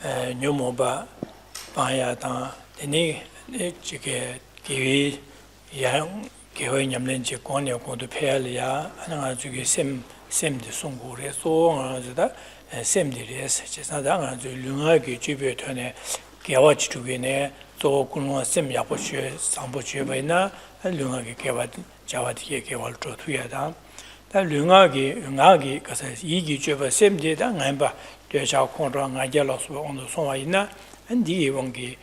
Nyomoba, Payata, the knee, Kiwi, Yang, Kiwi Yamlin Chiconia, go to Pelia, and I to same the Sungure, so that same the rest, just not to Lunagi, Jibutone, Gawach to Vene, so Kunwa Sem Yapoche, Sampoche Vena, and Lunagi Gavat, Javati Gaval Trotuada. That Lungagi, because Igi Java same day, and remember. Shao Contra, Najalos were on the Somaina, and the Wongi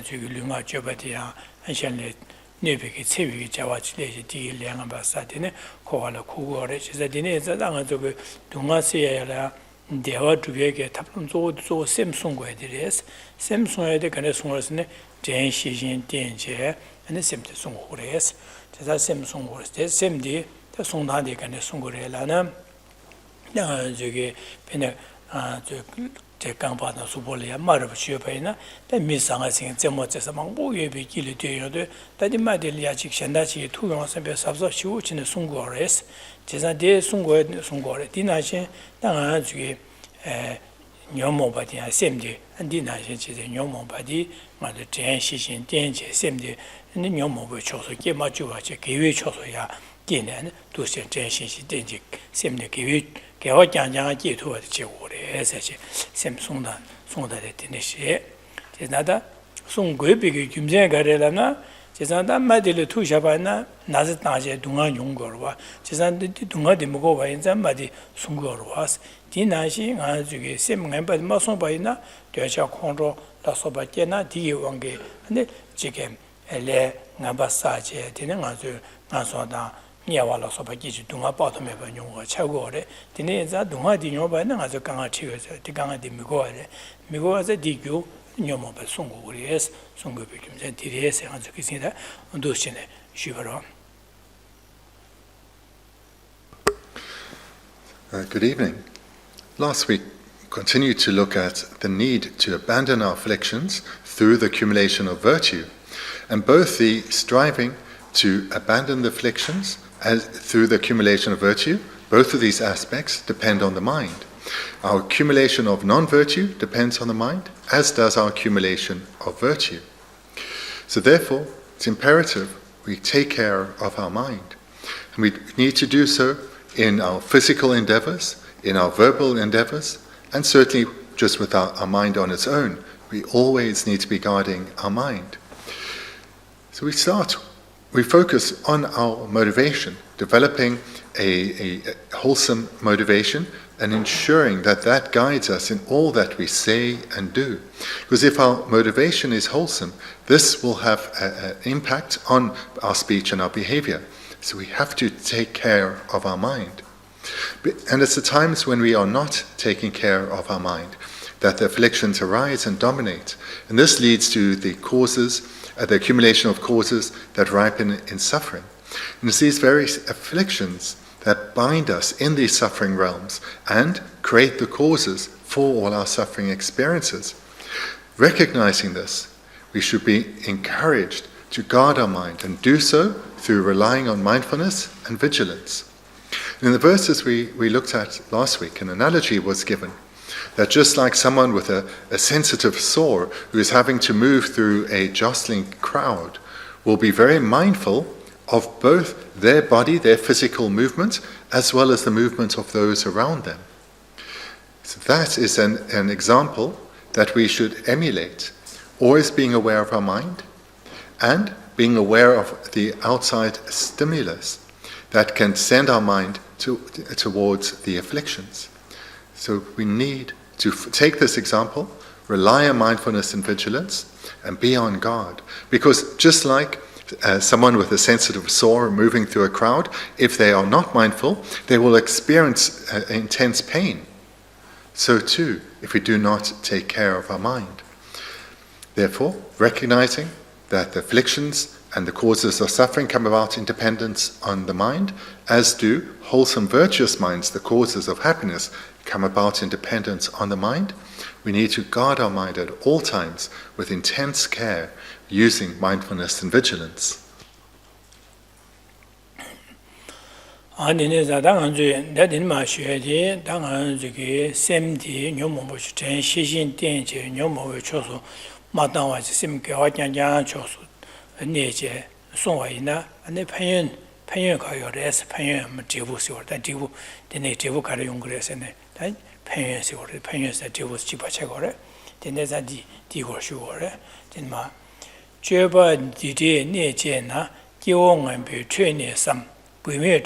to Lunga Jobatia, and Shanlet, Nipik, Civic, Javach, Lady, Langaba Satine, Koala Kugo, the dinner that I'm to go to Masia, the hard to get Taplum, so Samsung where it is, Samsung, the Canasons, Jane Shijin, Danger, and the Simpson Songores. That Samsung was the same day, the Sonadi Canasungorelana, the Pena. The Campana Subolia, Mother of Shupena, the Miss Sangasing, Zemotes among Boy, Kili, that the Madelia Chikshandachi, 2 months and best of Shuch in the Sungores, Chesade Sungore, Dinashe, Dangaji, Nyomo body, same day, and Dinashe is a Nyomo body, Mother Jan Shishin, Danger, same day, and the Nyomo which also gave Machua, Kiwi Chosoya, Ginan, to say Jan Shishin, Danger, same day, Kiwi. Gawa Jang Ji to the Chewore, such Sam Sunda, Sunda de Tinishi. Tisnada, Sung Gubig, Jumzen Garelana, Tisanda, Madele Tu Shabana, Nazat Naja, Dunga Yungorwa, Tisan Dunga de Mugova in somebody Sungorwas, Dinashi, Anzuki, Sim Member Mason Baina, Deja Condro, La Sobatena, Di Wangi, and the chicken, Ele, Nabasaje, Tinangazu, Nasoda. Niawala Sopaji, Dunga bottom of a new Chagore, the names are Dunga di Yoba, as a Ganga Chigas, the Ganga di Migore, Migo as a Digu, Nyomo Sungu, yes, Sungu becomes a TDS and the Kisina, and Dushine, Shivaro. Good evening. Last week, continued to look at the need to abandon our afflictions through the accumulation of virtue, and both the striving to abandon the afflictions as through the accumulation of virtue, both of these aspects depend on the mind. Our accumulation of non-virtue depends on the mind, as does our accumulation of virtue. So therefore, it's imperative we take care of our mind. And we need to do so in our physical endeavors, in our verbal endeavors, and certainly just with our mind on its own. We always need to be guarding our mind. So we focus on our motivation, developing a wholesome motivation and ensuring that that guides us in all that we say and do. Because if our motivation is wholesome, this will have an impact on our speech and our behavior. So we have to take care of our mind. And it's the times when we are not taking care of our mind that the afflictions arise and dominate. And this leads to the accumulation of causes that ripen in suffering. And it's these very afflictions that bind us in these suffering realms and create the causes for all our suffering experiences. Recognizing this, we should be encouraged to guard our mind and do so through relying on mindfulness and vigilance. In the verses we looked at last week, an analogy was given that just like someone with a sensitive sore who is having to move through a jostling crowd will be very mindful of both their body, their physical movement, as well as the movement of those around them. So that is an example that we should emulate, always being aware of our mind and being aware of the outside stimulus that can send our mind towards the afflictions. So we need to take this example, rely on mindfulness and vigilance, and be on guard. Because just like someone with a sensitive sore moving through a crowd, if they are not mindful, they will experience intense pain. So too, if we do not take care of our mind. Therefore, recognizing that the afflictions and the causes of suffering come about in dependence on the mind, as do wholesome virtuous minds, the causes of happiness, come about in dependence on the mind. We need to guard our mind at all times with intense care, using mindfulness and vigilance. 아니네 자당 내든 마셔야지 당한 저기 샘디 녀모모 전 시신 된제 녀모의 초소 마당와지 샘게 와냥냥 초소 네제 송와이나 안에 편연 가요레스 편연 뭐 지부시월 단 지부 되네 지부 가려 용 그래서네 단 편연시월 편연사 지부 지바체거래 되네자디 디고시월에 된마 죄바 디디 네제나 기원은 비 최내삼 Returning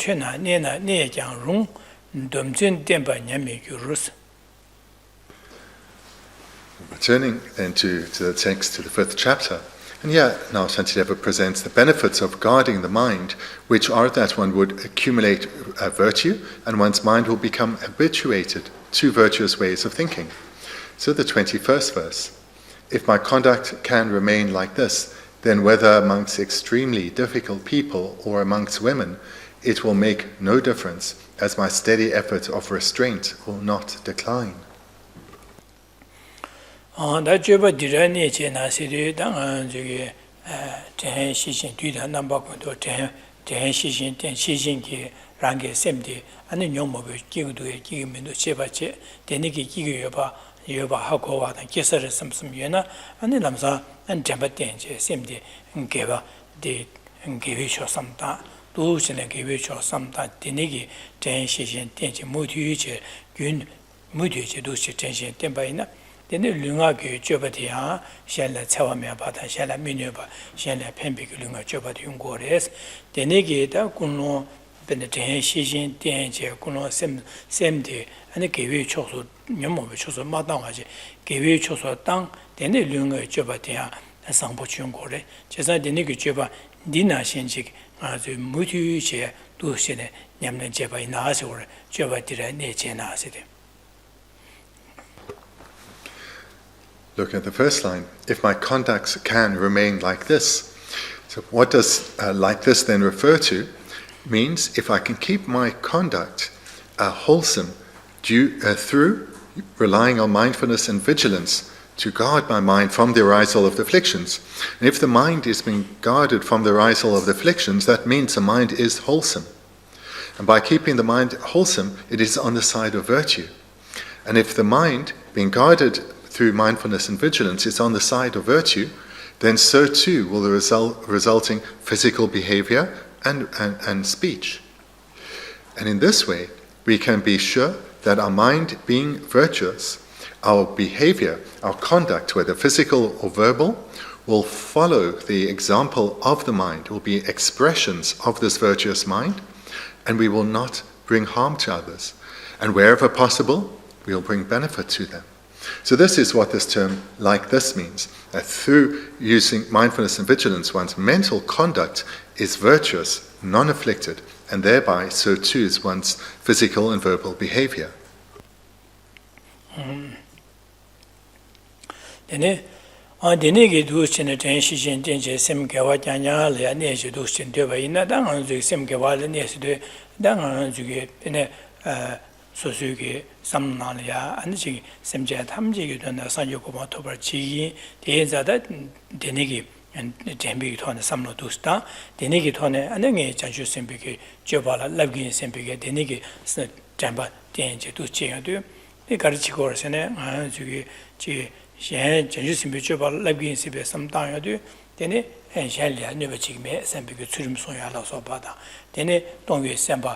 then to the text, to the 5th chapter, and here now Shantideva presents the benefits of guarding the mind, which are that one would accumulate virtue, and one's mind will become habituated to virtuous ways of thinking. So the 21st verse, if my conduct can remain like this, then whether amongst extremely difficult people or amongst women, it will make no difference, as my steady effort of restraint will not decline. 도시는 개회초 삼다 되네기 전시신 된지 모두유제 균 모두유제 도시 전시 된바이나 되네 륜하게 줘버디야 샬라 차와면 바다 샬라 미녀바 샬라 펜비기 륜하 줘버디 용고레스 되네기다 군노 근데 전시신 된지 군노 샘디 아니 개회초소 면모의 초소 마당하지 개회초소 땅 되네 륜하 줘버디야 상부 용고레 제사 되네기 줘봐 니나 신직 아주 무주제 도시네 냠는 제바이 나서를 제바들에 내제 나서데. Look at the first line. If my conducts can remain like this. So what does like this then refer to? Means if I can keep my conduct wholesome through relying on mindfulness and vigilance to guard my mind from the arisal of the afflictions. And if the mind is being guarded from the arisal of the afflictions, that means the mind is wholesome. And by keeping the mind wholesome, it is on the side of virtue. And if the mind, being guarded through mindfulness and vigilance, is on the side of virtue, then so too will the resulting physical behavior and speech. And in this way, we can be sure that our mind being virtuous, our behavior, our conduct, whether physical or verbal, will follow the example of the mind, will be expressions of this virtuous mind, and we will not bring harm to others. And wherever possible, we will bring benefit to them. So this is what this term like this means, that through using mindfulness and vigilance, one's mental conduct is virtuous, non-afflicted, and thereby so too is one's physical and verbal behavior. 데네게 두스네 전시신 된제 샘게와 냐냐를 내시 두스인 되바 있나 당한 주 샘게와를 내시되 당한 주게 데네 소수게 삼나리아 안지 샘제 탐지게 된다 산요고마 토벌지 대자다 데네게 잼비 토네 삼로 두스다 데네게 토네 안능에 전시 샘비게 줘발라 랍긴 샘비게 데네게 잼바 된제 두치야도 이 가르치고서네 아 주게 지 현 전주심비 줘발 랍긴 샘비 삼당야도 데네 헨샬리아 네버치메 샘비게 추림 소야라서 바다 데네 동외 샘바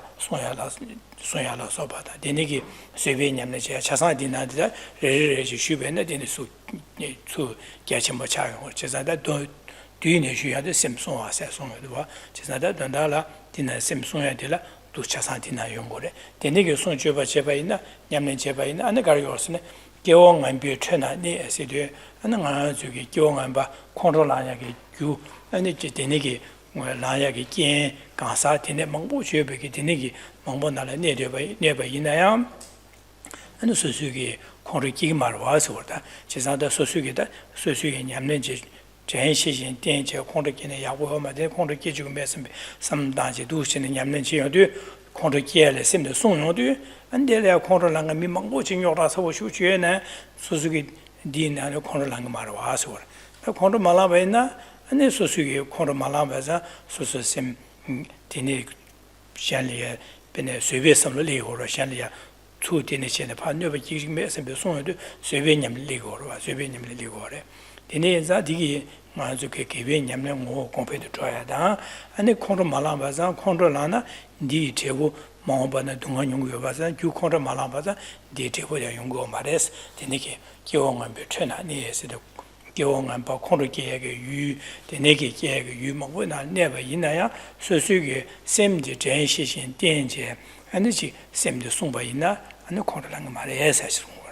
소야라서 바다 데네기 세베냠네 제 차상디나들 레레지 슈베네 데네 수 개침뭐 차요 제자다 도 뒤에 쉬야데 샘송아 세송도 봐 제자다 단다라 디나 샘송야 되라 도 차상디나 용고래 데네기 손 줘봐 제바 있나 냠네 제바 있나 안에 가려서네 개원한 비 천나니 에세데 안나 저기 개원한 바 컨트롤하냐게 주 아니 데네기 라야게 겐 가사 데네 망보 줘베게 데네기 망보 나라 내려봐 이나야 아니 소수기 코르기 말 와서 그러다 제사다 소수기다 소수기 냠네 전시신 된제 콩르기네 야고하마데 콩르기 지금 말씀 삼단지 두시는 냠는 지여도 콩르기에 심도 송용도 안데려 콩르랑가 미망고 진요라서 오슈주에네 소수기 디나는 콩르랑가 말 와서 그래 콩르 말아베나 아니 소수기 콩르 말아베자 소수심 디네 샬리에 bene sube samlo li horo shan ya tu dine chen pa nyo ba ji me sem be song de sube nyam li horo ba sube nyam li horo dine za digi ma zu ke ke be nyam le ngo kompe de twa ya da ane khon ro mala ba za khon ro la na di te wo ma ba na dung nyong yo ba za ju khon ro mala ba za di te wo ya yong go ma res dine ke kyo ngam be chen na ni se de 교원한 바 코르게의 유 데네게 게의 유 먹고나 내가 있나야 소수게 샘지 전시신 된제 아니지 샘지 송바 있나 아니 코르랑 말에 사실은 거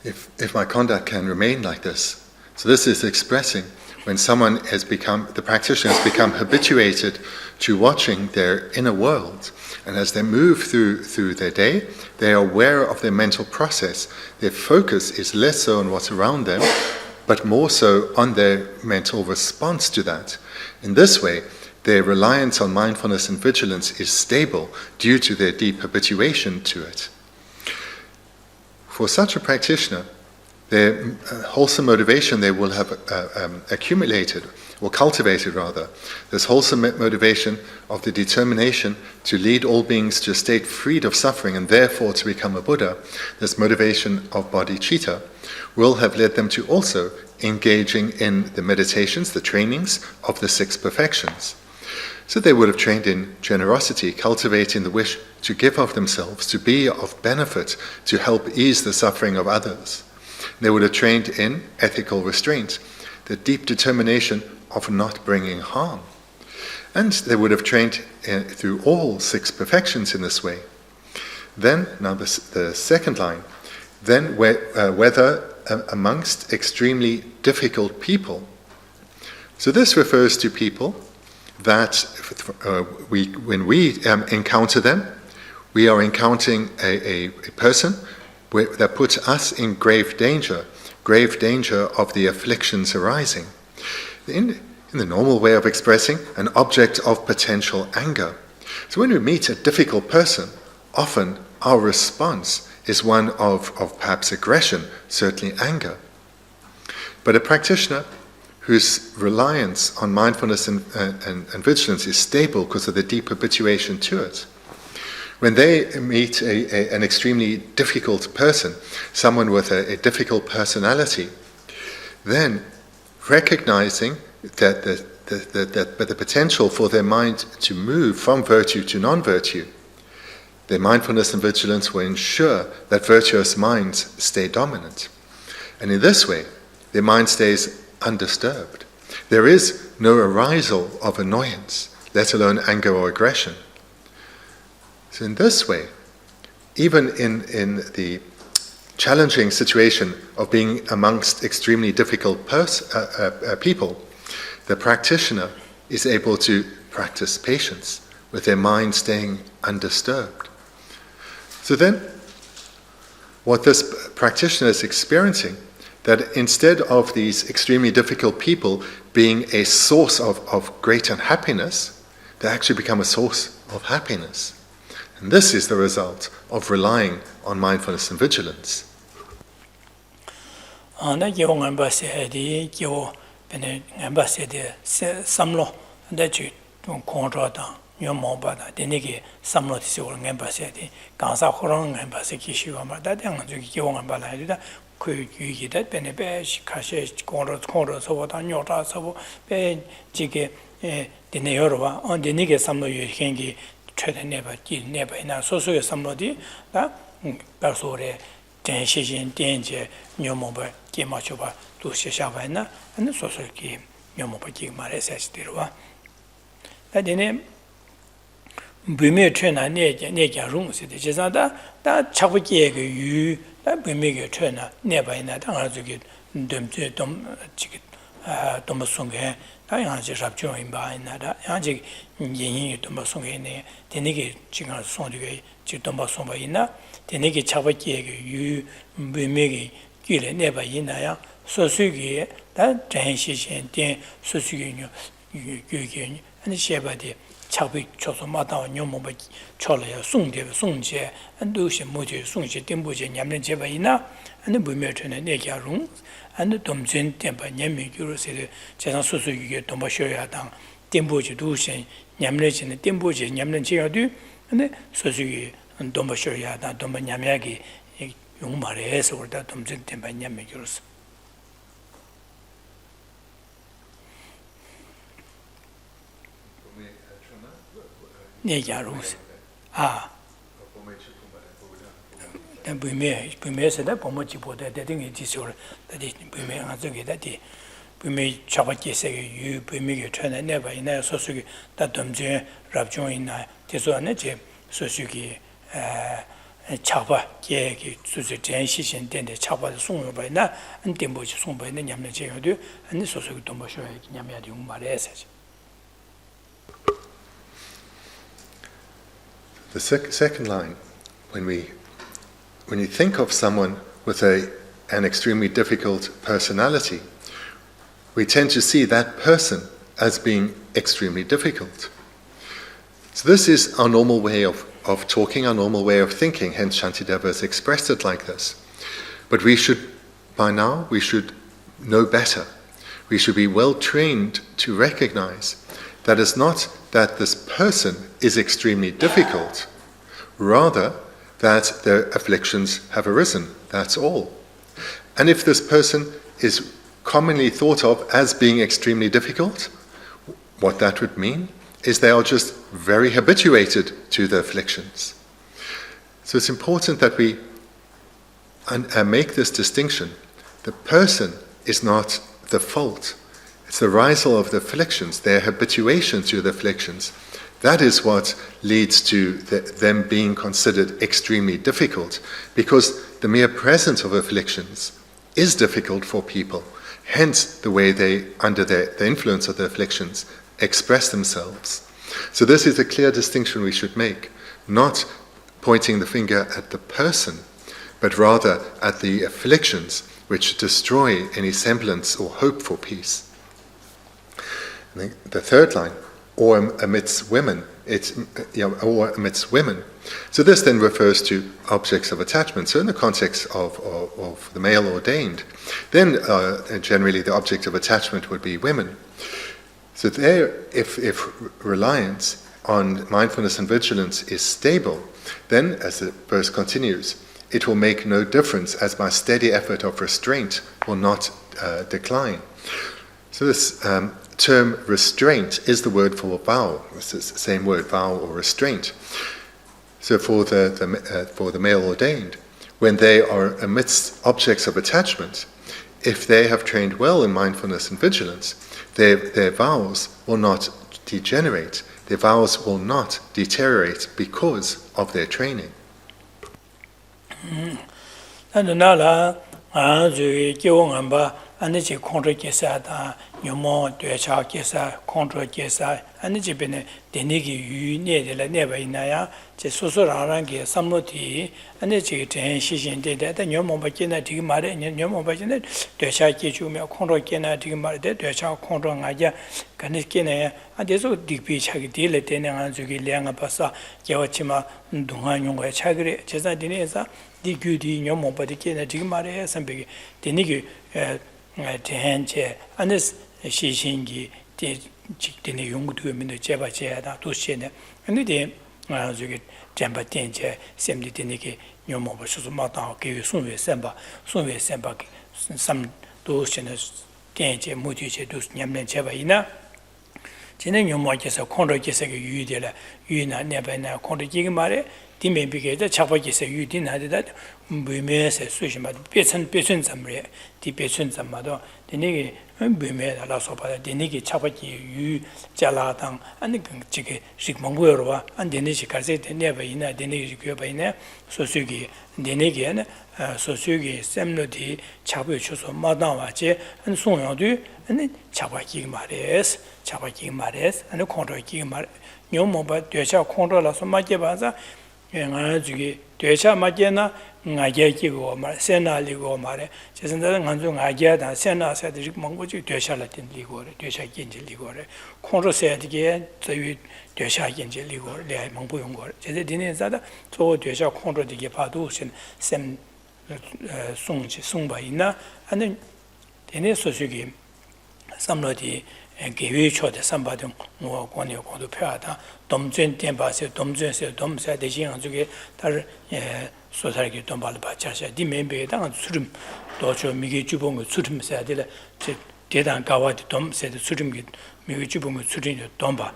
If my conduct can remain like this, so this is expressing when someone has become, the practitioner has become habituated to watching their inner world, and as they move through their day, they are aware of their mental process. Their focus is less so on what's around them, but more so on their mental response to that. In this way, their reliance on mindfulness and vigilance is stable due to their deep habituation to it. For such a practitioner, their wholesome motivation they will have accumulated, or cultivated rather, this wholesome motivation of the determination to lead all beings to a state freed of suffering and therefore to become a Buddha, this motivation of bodhicitta, will have led them to also engaging in the meditations, the trainings of the 6 perfections. So they would have trained in generosity, cultivating the wish to give of themselves, to be of benefit, to help ease the suffering of others. They would have trained in ethical restraint, the deep determination of not bringing harm. And they would have trained through all 6 perfections in this way. Then, now the second line, then whether amongst extremely difficult people. So this refers to people that when we encounter them, we are encountering a person that puts us in grave danger of the afflictions arising. In the normal way of expressing, an object of potential anger. So when we meet a difficult person, often our response is one of perhaps aggression, certainly anger. But a practitioner whose reliance on mindfulness and vigilance is stable because of the deep habituation to it, when they meet an extremely difficult person, someone with a difficult personality, then recognizing that the potential for their mind to move from virtue to non-virtue, their mindfulness and vigilance will ensure that virtuous minds stay dominant. And in this way, their mind stays undisturbed. There is no arisal of annoyance, let alone anger or aggression. So in this way, even in the challenging situation of being amongst extremely difficult people, the practitioner is able to practice patience with their mind staying undisturbed. So then, what this practitioner is experiencing, that instead of these extremely difficult people being a source of great unhappiness, they actually become a source of happiness. And this is the result of relying on mindfulness and vigilance. never ina so so samlodi da persore tenshijin tenje nyomoba kemachoba tu sheshabaina and so so ki nyomoba ki mare sestirwa da dene bume chena ne ja rung se de jada da chabuki ge yu da bume ge chena ne ba ina da azugi demje dom chik dom songe da yang je rabjo imba ina da yang je yin dom songe ne denege 지금 songe ji dom sonba ina denege chabuki ge yu bume ge gyele ne ba ina ya so su ge da 전시신 된 수수기 유유유 아니 셰바디 차비 초소마다 녀모바 초려야 송대 송제 안도시 모제 송제 덴보제 냠는 제바이나 아니 부메트네 내가룬 and Domjin Tempa Yami Gurus, Jan Susu Domba Shoyadang, Dimboji Dushin, Yamlech and Dimboji, Yamlen Chiadu, and Susu and Domba Shoyadang, Domba Yamyagi, Yungmares or that Domjin Tempa Yami Gurus. Yarus. Then we may say that Pomochipo that the thing is or that we may answer that we may Chabaki say you, we may turn and never in a Sosugi that Domje, Rabjon in Tesoanache, Sosugi, Chapa, Keki, Susi, Shishin, then the Chapa sung by now, and Timbo sung by the Yamache, and the Sosugi Tombosho, Yamiadium Mares. The second line, when you think of someone with an extremely difficult personality, we tend to see that person as being extremely difficult. So this is our normal way of talking, our normal way of thinking, hence Shantideva has expressed it like this. But by now, we should know better. We should be well trained to recognize that it's not that this person is extremely difficult, rather that their afflictions have arisen, that's all. And if this person is commonly thought of as being extremely difficult, what that would mean is they are just very habituated to the afflictions. So it's important that we make this distinction. The person is not the fault. It's the arisal of the afflictions, their habituation to the afflictions. That is what leads to them being considered extremely difficult, because the mere presence of afflictions is difficult for people. Hence, the way they, under the influence of the afflictions, express themselves. So this is a clear distinction we should make, not pointing the finger at the person, but rather at the afflictions which destroy any semblance or hope for peace. The third line, or amidst women, or amidst women. So this then refers to objects of attachment. So in the context of the male ordained, then generally the object of attachment would be women. So there, if reliance on mindfulness and vigilance is stable, then, as the verse continues, it will make no difference as my steady effort of restraint will not decline. So this term restraint is the word for vow. It's the same word, vow or restraint. So for the male ordained, when they are amidst objects of attachment, if they have trained well in mindfulness and vigilance, their vows will not degenerate. Their vows will not deteriorate because of their training. Anichi contra kesa da yomo duecha kesa contra kesa anichi bene denigi yu ne de la neba inaya je soso rangi samoti anichi ten shishin de da yomo ba kena digi mare yomo ba kena duecha kechu me contra kena digi mare de duecha contra ngaja kanis kena adeso digbi chagi de le tene anzu gi lenga pasa gewachima dunga nyonga chagre jesa dinesa digudi yomo ba de kena digi mare sambe denigi tenche anes shishingi dine yungudu mindu cheba cheda dushene ane de zuge jamba tenche semdi dine ki nyomoba shusu matao kiwi sunwe semba sam dushene tenche mudu che dus nyamlen cheba ina jine nyomo kesa kondro kesa ki yu de la yu na neba ina kondro kiki mare dime bige de chakpa kesa yu di na de da buime se sushima pechen zamre di pechen zamado dinigi buime la sopa dinigi chapaki yu jala dang ani jige shikmangu yorwa an dinigi karse neba ina dinigi gyoba ina sosugi dinigi ane sosugi semno di chapu choso madangwa che an songyongdu ane chapaki mares ane kontroki mares nyomoba dwecha kontro la so maje baza nga jugi dwecha maje na ngaje ki go ma sena li go ma re 제선다 간주 ngaje da sena sa de monggo ju dwecha la tin li go re dwecha genje li go re kontro se de zui dwecha genje li go le mongbo yong go 제제 dine sa da zo dwecha kontro de ge pa du sem song ba ina ane Tene sosugi samlodi gewe chode sambadung mo kwani kodo pyaada domjen tenba se domjen se domsa de jing anjuge tar sotargi dombal ba chacha di membe da surim docho mige jubong surim se adile 대단 가와디 돔 세드 수림기 미주봉을 수리는 돔바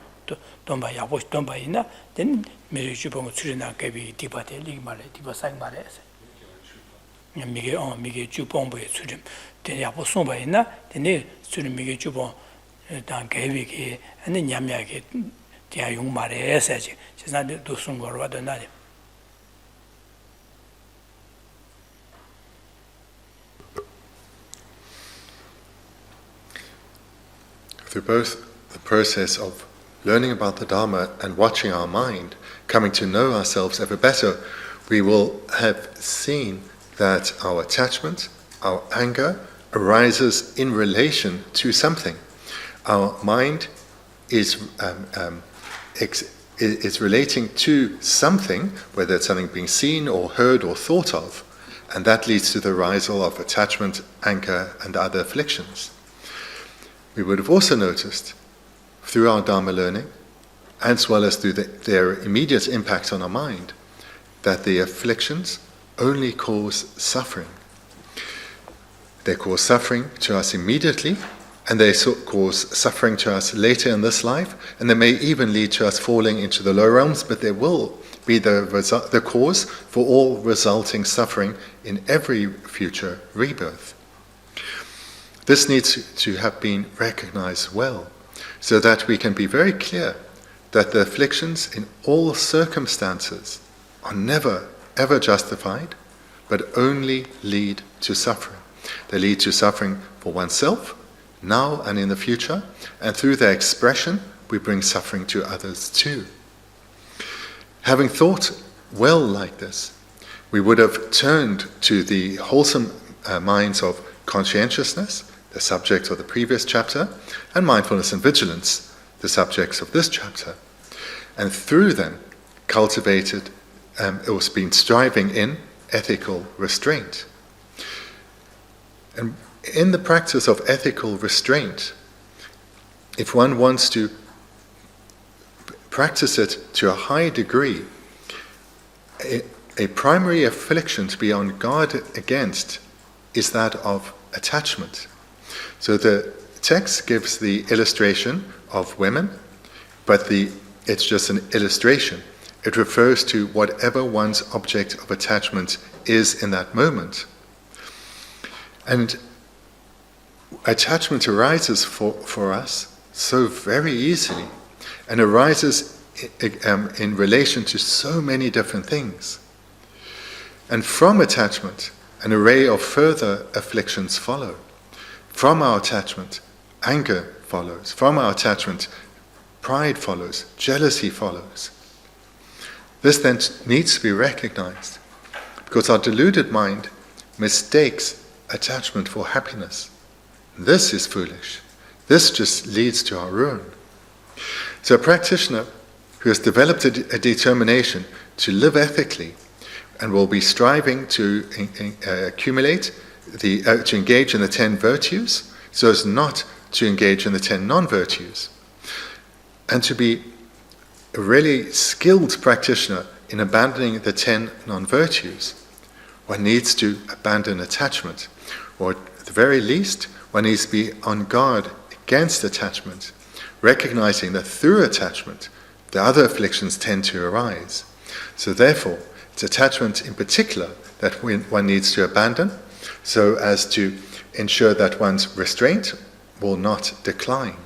돔바 야보 돔바 있나 된 미주봉을 수리나 개비 디바데 리 말에 디바 상 말에서 미게 주봉부의 수림 된 야보 송바 있나 된 수림 미게 주봉 단 개비기 아니 냠야게 대용 말에서 제사들 도순 거로 와도나 Through both the process of learning about the Dharma and watching our mind, coming to know ourselves ever better, we will have seen that our attachment, our anger, arises in relation to something. Our mind is relating to something, whether it's something being seen or heard or thought of, and that leads to the arisal of attachment, anger, and other afflictions. We would have also noticed, through our Dharma learning, as well as through their immediate impact on our mind, that the afflictions only cause suffering. They cause suffering to us immediately, and they cause suffering to us later in this life, and they may even lead to us falling into the lower realms, but they will be the cause for all resulting suffering in every future rebirth. This needs to have been recognized well, so that we can be very clear that the afflictions in all circumstances are never, ever justified, but only lead to suffering. They lead to suffering for oneself, now and in the future, and through their expression, we bring suffering to others too. Having thought well like this, we would have turned to the wholesome minds of conscientiousness, the subject of the previous chapter, and mindfulness and vigilance, the subjects of this chapter, and through them cultivated or been striving in ethical restraint. And in the practice of ethical restraint, if one wants to practice it to a high degree, a primary affliction to be on guard against is that of attachment. So the text gives the illustration of women, but it's just an illustration. It refers to whatever one's object of attachment is in that moment. And attachment arises for us so very easily, and arises in relation to so many different things. And from attachment, an array of further afflictions follow. From our attachment, anger follows. From our attachment, pride follows. Jealousy follows. This then needs to be recognized, because our deluded mind mistakes attachment for happiness. This is foolish. This just leads to our ruin. So a practitioner who has developed a determination to live ethically and will be striving to accumulate to engage in the 10 virtues, so as not to engage in the 10 non-virtues, and to be a really skilled practitioner in abandoning the 10 non-virtues, one needs to abandon attachment, or at the very least, one needs to be on guard against attachment, recognizing that through attachment, the other afflictions tend to arise. So therefore, it's attachment in particular that one needs to abandon, so as to ensure that one's restraint will not decline.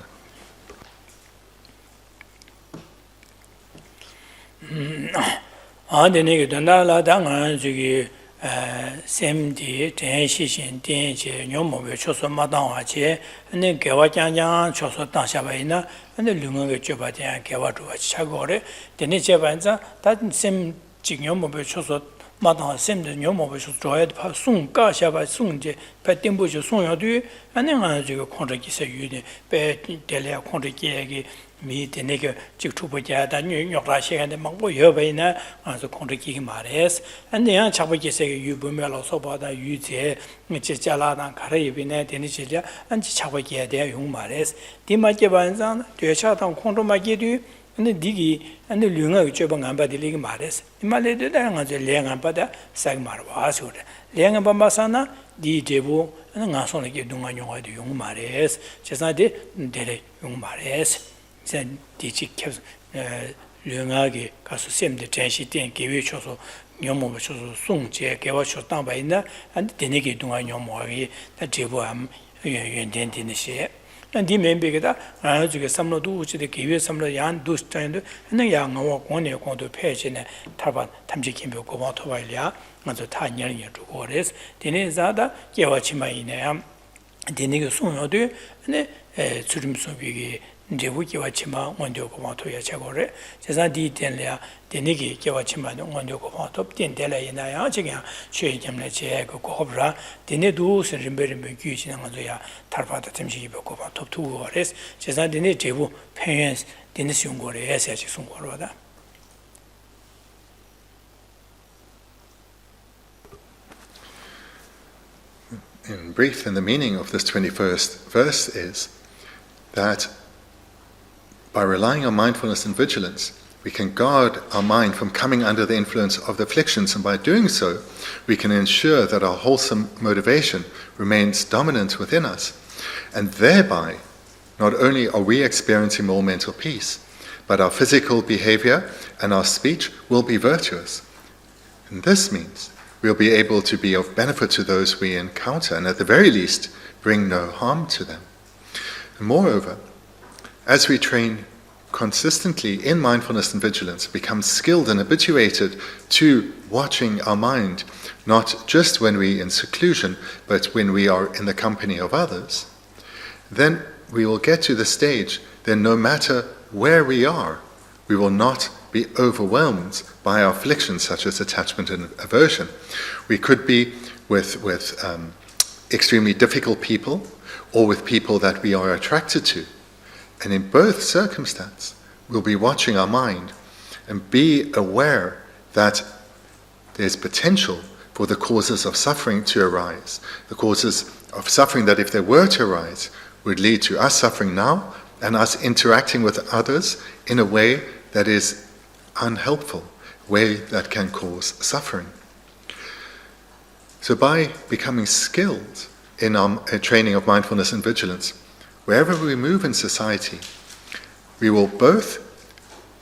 semdi ten shishin ten che nyomo be choso madangwa che ne gewa jangjang choso tangsha ina ne lunga ge choba ten gewa duwa chagore tene che banza ta sem jingyomo be choso 마당 샘도 녀모버서 줘야 파 송가 샤바 송제 패딩부죠 송여도 아니가 저거 콘트기서 유네 배 델레야 콘트기에게 미데네게 직투보자다 뉴욕라 시간에 막고 여베나 아서 콘트기기 말해서 안내야 잡기서 유부면로서 보다 유제 제자라단 가르이비네 되는지야 안지 잡기에 대해 용 말해서 디마게 반상 되차던 콘트마기도 근데 니기 안데 류가 저번 안 받으리기 말했어. 이 말에도 다른 거죠. 량안 받아 싹 말아 와서 그래. 량안 받마사나 니 제부 나 손에게 동안 용어도 용 말했어. 제사데 데레 용 말했어. 이제 디지 계속 류가게 가서 샘데 전시된 계획 쳐서 녀모버 쳐서 송제 개와 쳤다 봐있나 안데 되네게 동안 녀모하기 다 제부함 연된되는 시 디 멤버가 아주게 삼로도 우치데 기회 삼로 양 두스타인데 는 양어 권에 권도 폐지네 타바 탐지 김표 고바 토발이야 먼저 타년이 주고 그래서 디네자다 개와치마이네 디네게 송여도 네 주름소비기 제부기와 치마 원조 고바 토야 제거래 제사 디텐이야 디네게 개와치마 원조 고바 토 딘텔이나야 지금 최점내 제고 고브라 디네도 선림베르메 규지는 거야 탈바다 템지 고바 토 투어레스 제사 디네 제부 펜스 디네 슌고레 에세지 슌고로다 In brief, then the meaning of this 21st verse is that by relying on mindfulness and vigilance, we can guard our mind from coming under the influence of the afflictions, and by doing so, we can ensure that our wholesome motivation remains dominant within us, and thereby, not only are we experiencing more mental peace, but our physical behavior and our speech will be virtuous. And this means we'll be able to be of benefit to those we encounter, and at the very least, bring no harm to them. And moreover, as we train consistently in mindfulness and vigilance, become skilled and habituated to watching our mind, not just when we're in seclusion, but when we are in the company of others, then we will get to the stage, then no matter where we are, we will not be overwhelmed by our afflictions such as attachment and aversion. We could be with extremely difficult people, or with people that we are attracted to. And in both circumstances, we'll be watching our mind and be aware that there's potential for the causes of suffering to arise. The causes of suffering that, if they were to arise, would lead to us suffering now and us interacting with others in a way that is unhelpful, a way that can cause suffering. So by becoming skilled in our training of mindfulness and vigilance, wherever we move in society, we will both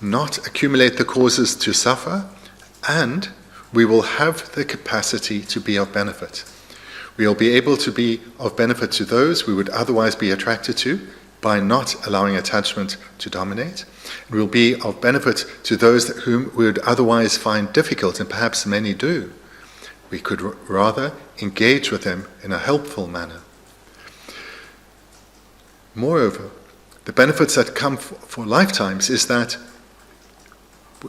not accumulate the causes to suffer, and we will have the capacity to be of benefit. We will be able to be of benefit to those we would otherwise be attracted to by not allowing attachment to dominate. We will be of benefit to those whom we would otherwise find difficult, and perhaps many do. We could rather engage with them in a helpful manner. Moreover, the benefits that come for lifetimes is that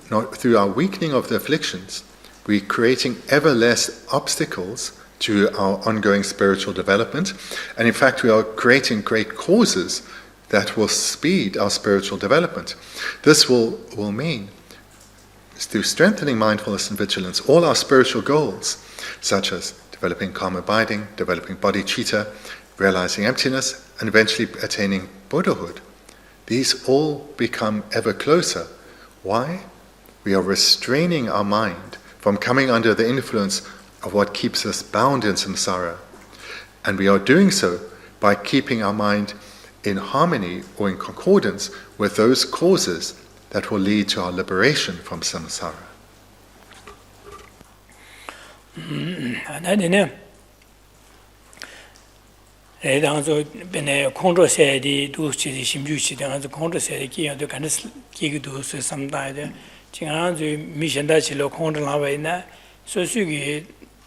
through our weakening of the afflictions, we're creating ever less obstacles to our ongoing spiritual development, and in fact we are creating great causes that will speed our spiritual development. This will mean, through strengthening mindfulness and vigilance, all our spiritual goals, such as developing calm abiding, developing bodhicitta, realizing emptiness, and eventually attaining Buddhahood. These all become ever closer. Why? We are restraining our mind from coming under the influence of what keeps us bound in samsara. And we are doing so by keeping our mind in harmony or in concordance with those causes that will lead to our liberation from samsara. 당소 ben에 콘도세디 두치디 심주치 당소 콘도세디 기여도 간스 기기도 삼다데 지금한저 미션다치로 콘도라바이나 소수기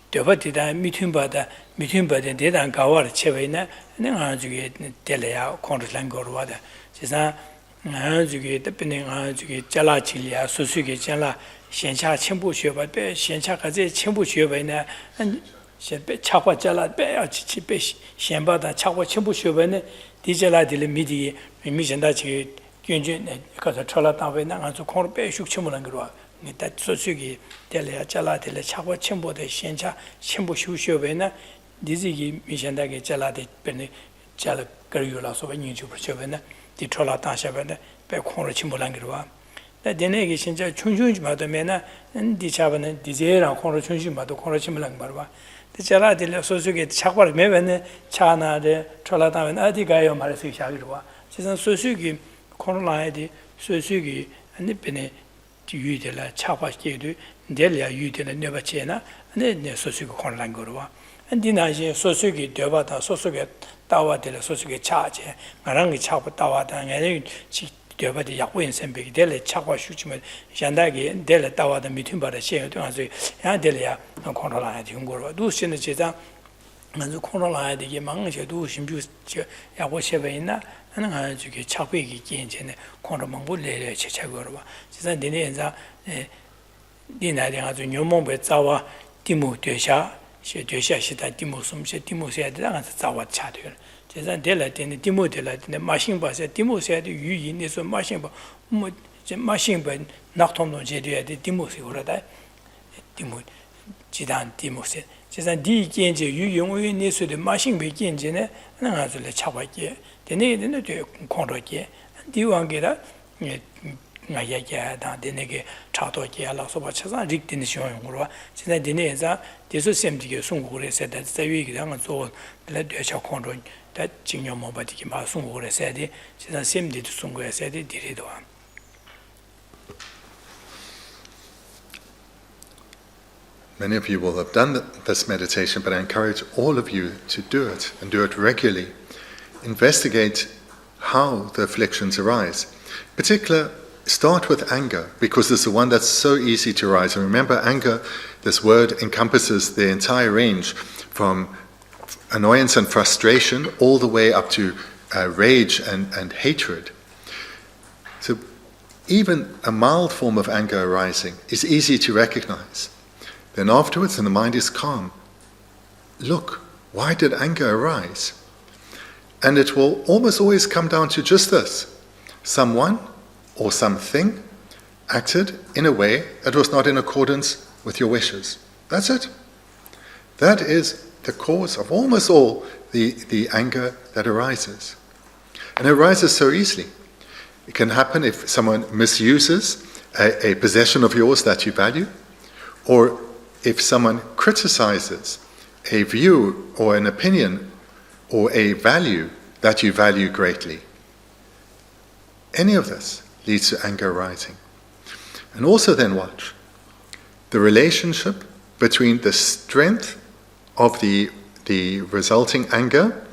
되버티다 미튠바다 대단 가와를 채베이나 내가 저기 텔레야 콘도란 거로와다 지사 저기 대표님 저기 잘라치리아 소수게 잘라 현차 첨부 쉬어봐 배 현차까지 첨부 쉬어봐네 배 차과 잘라 배 지치 배 현바다 차과 첨부 쉬어봐네 디젤라딜 미디 미미전다 지 견준네 가서 철라 다베 나가서 콩을 빼슉 첨부는 거로 니다 소수기 될래야 잘라들 차과 첨부의 현차 첨부 쉬어봐네 디지기 미전다게 잘라데 배네 잘 거리라서 배니주 버셔봐네 디 철라 다셔봐네 배 콩을 첨부는 거로 내내게 진짜 춘춘지 받으면은 디차바는 디제랑 콩을 춘춘지 받고 콩을 첨부는 거로 제라들 소수게 착발 매면은 차나데 철라다면 어디 가요 말해서 시작으로 와. 지금 소수기 코로나에디 소수기 아니베네 유이들라 차바게도 델야 유이들라 네바체나 네 소수기 코로나인 거로 와. 안디나지 소수기 되바다 소수게 따와들 소수게 차제 나랑이 차고 따와다 내 되바디 약고인 선배기 델레 차고 슈치면 얀다게 델레 따와다 미팅 바다 시에도 가서 야 델야 코로나에 된 거로 두신의 제자 먼저 코로나에 되게 망셔도 심주 약고 셰베이나 하는 가지고 차고기 기인전에 코로나 몰래래 제차거로 봐. 진짜 내내 인자 니나데 가지고 녀몽배 자와 디모 되샤 시다 디모 숨세 디모세야 되다가 자와 차들 제가 델라데네 디모델라데네 마신바세 디모세야도 유인에서 마신바 뭐 마신바 낙통도 제대야데 디모세 그러다 디모 지단 디모세 제가 디겐제 유용의네서도 마신베 gen제네 나가서 차바게 되네는 되 콘로게 디왕게라 나야야다 되네게 차도게 알아서 받쳐서 릭디니션으로 제가 되네자 대소 셈디게 송고래서 다자위게 당은 做来对小콘로 다 진영 뭐바디기 마송고래 세디 지난 셈디도 송고래 세디 디리도 Many of you will have done this meditation, but I encourage all of you to do it and do it regularly. Investigate how the afflictions arise. In particular, start with anger, because it's the one that's so easy to arise. And remember, anger, this word encompasses the entire range from annoyance and frustration all the way up to rage and hatred. So even a mild form of anger arising is easy to recognize. Then afterwards, when the mind is calm, look, why did anger arise? And it will almost always come down to just this. Someone or something acted in a way that was not in accordance with your wishes. That's it. That is the cause of almost all the anger that arises. And it arises so easily. It can happen if someone misuses a possession of yours that you value, or if someone criticizes a view or an opinion or a value that you value greatly. Any of this leads to anger arising. And also then watch the relationship between the strength of the resulting anger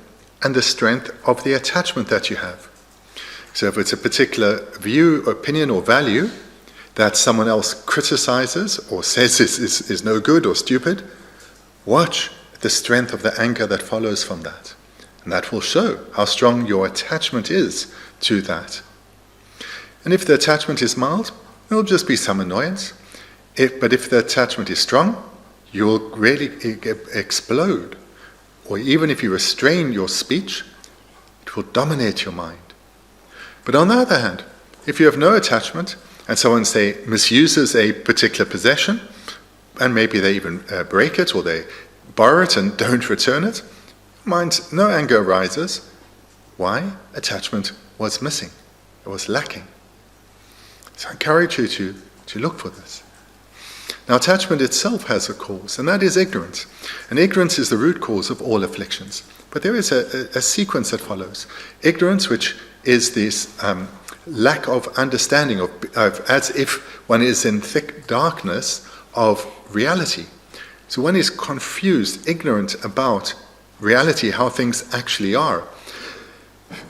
and the strength of the attachment that you have. So if it's a particular view, opinion or value that someone else criticizes or says is no good or stupid, watch the strength of the anger that follows from that. And that will show how strong your attachment is to that. And if the attachment is mild, there will just be some annoyance. But if the attachment is strong, you'll really explode. Or even if you restrain your speech, it will dominate your mind. But on the other hand, if you have no attachment, and someone, say, misuses a particular possession, and maybe they even break it, or they borrow it and don't return it, no anger arises. Why? Attachment was missing. It was lacking. So I encourage you to look for this. Now, attachment itself has a cause, and that is ignorance. And ignorance is the root cause of all afflictions. But there is a sequence that follows. Ignorance, which is this lack of understanding of as if one is in thick darkness of reality. So one is confused, ignorant about reality, how things actually are.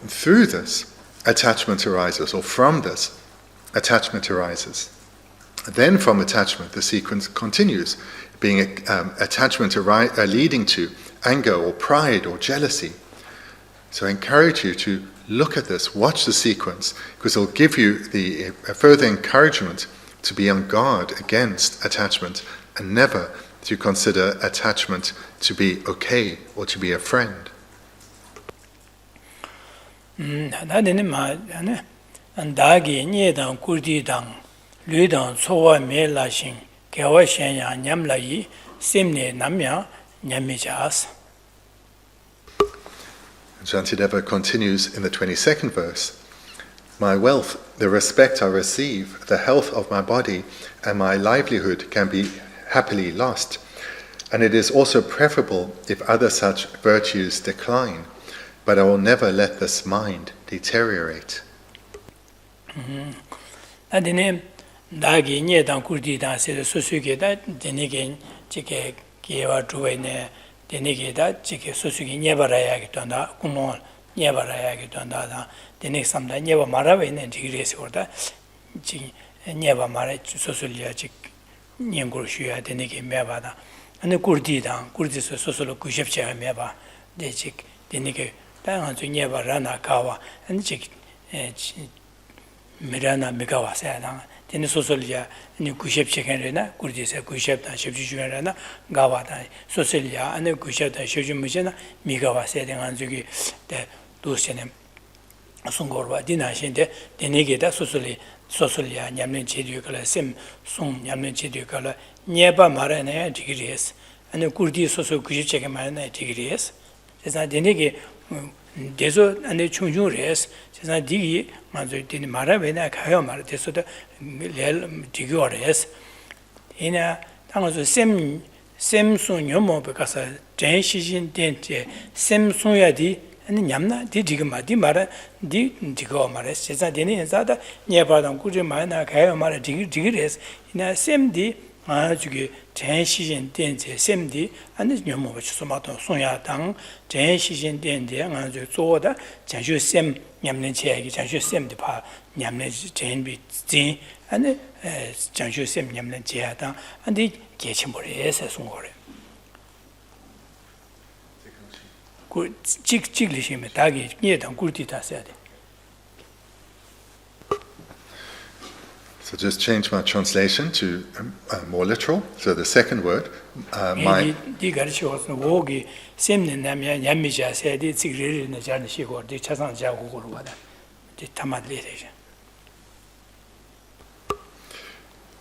Through this, attachment arises, or from this, attachment arises. Then from attachment, the sequence continues, being attachment leading to anger or pride or jealousy. So I encourage you to look at this, watch the sequence, because it'll give you the further encouragement to be on guard against attachment and never to consider attachment to be okay or to be a friend. Shantideva continues in the 22nd verse. My wealth, the respect I receive, the health of my body, and my livelihood can be happily lost. And it is also preferable if other such virtues decline. But I will never let this mind deteriorate. Mirana Migawa Sadang, then the Sosolia, new Kushep Chicken, Kurdis, Kushep, and Shepjuna, Gawata, Sosolia, and the Kushep, Shepjumujana, Migawa Sadang, and Zugi, the Lucian Sungorwa, Dina Shinde, the Negata Sosolia, Yamin Chiducala, Sim, Sung, Yamin Chiducala, Nieba Marana, Tigris, and the Kurdi Soso Kushep Marana, Tigris. There's not the Negi. Deso and the Chunjuris, says I dig Mazutini Maravena, Kayomar, Desoda Digores. In a same soon yomo because a Jan Shishin Dente, same Sunyadi, and Yamna, Digima, Dimara, Digomares, says I didn't Zada, Nebadan Kujimana, Kayomar, Digres, in a same day. Jan Shishin Dente, same day, and this Yomo, which Somato Sonya Tang, Jan Shishin Dente, and the Zoda, Janju Sem, Yamlin Cheg, Janju Sem de Pa, Yamlin Jan B. Zin, and Janju Sem Yamlin Chiatan, and the Getchimores as Sungore. Good Chiglishim, Tagi, yet on Gurtita said. So just change my translation to more literal. So the second word, my...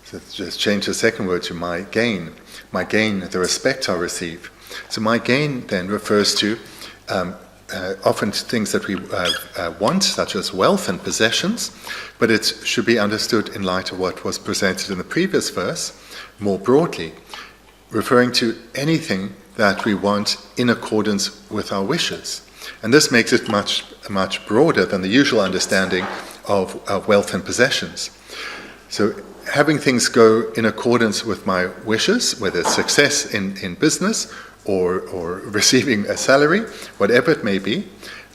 So just change the second word to my gain. My gain, the respect I receive. So my gain then refers to often things that we want, such as wealth and possessions, but it should be understood in light of what was presented in the previous verse, more broadly, referring to anything that we want in accordance with our wishes. And this makes it much broader than the usual understanding of wealth and possessions. So having things go in accordance with my wishes, whether it's success in business or receiving a salary, whatever it may be,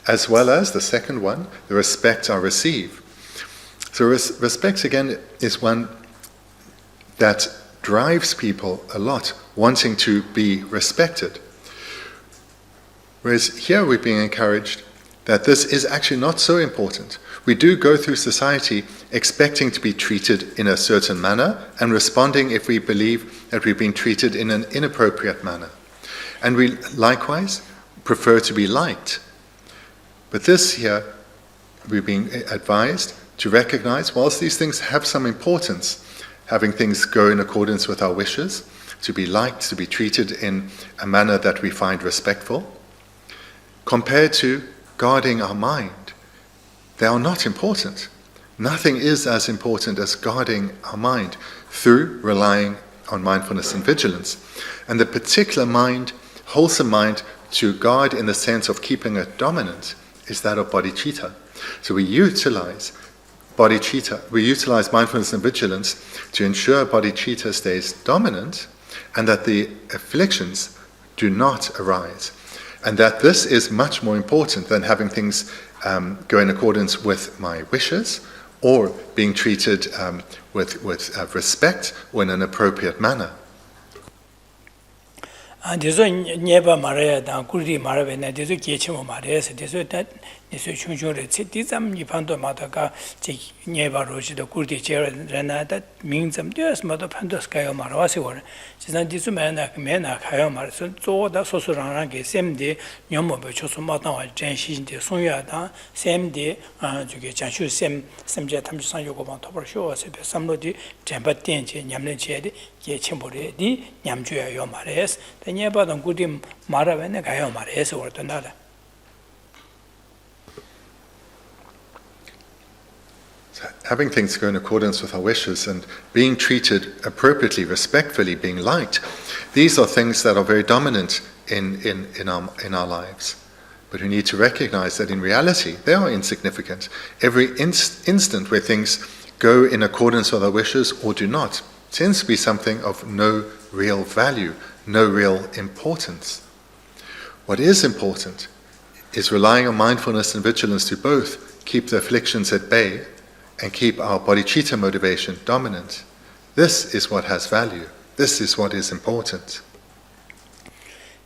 as well as the second one, the respect I receive. So respect, again, is one that drives people a lot, wanting to be respected. Whereas here we're being encouraged that this is actually not so important. We do go through society expecting to be treated in a certain manner and responding if we believe that we've been treated in an inappropriate manner. And we likewise prefer to be liked. But this here, we're being advised to recognize, whilst these things have some importance, having things go in accordance with our wishes, to be liked, to be treated in a manner that we find respectful, compared to guarding our mind, they are not important. Nothing is as important as guarding our mind through relying on mindfulness and vigilance. And the particular mind, wholesome mind, to guard in the sense of keeping it dominant is that of bodhicitta. So we utilize bodhicitta, we utilize mindfulness and vigilance to ensure bodhicitta stays dominant and that the afflictions do not arise. And that this is much more important than having things go in accordance with my wishes or being treated with respect or in an appropriate manner. Deso nyeba maraya dan kurdi marabe na deso kechimo maraya se deso that nisu chungchungre tizam nipando mataga nyeba rojido kurdi chera renada mingzam dias mato pandos kayo marwasi wara chisan disu mena kayo mar zo da sosu rangrang ke semdi nyomo be chosu matangwa janshi de songya da semdi juge janshu semje tamji san yogo ban tobar sho se be samlo di tempa tenje nyamlen che de ye chembore di nyamjuya yo mares da nyeba da kurdi marawe kayo mares wara tondala. Having things go in accordance with our wishes and being treated appropriately, respectfully, being liked, these are things that are very dominant in our lives. But we need to recognize that in reality, they are insignificant. Every instant where things go in accordance with our wishes or do not tends to be something of no real value, no real importance. What is important is relying on mindfulness and vigilance to both keep the afflictions at bay and keep our bodhicitta motivation dominant. This is what has value. This is what is important.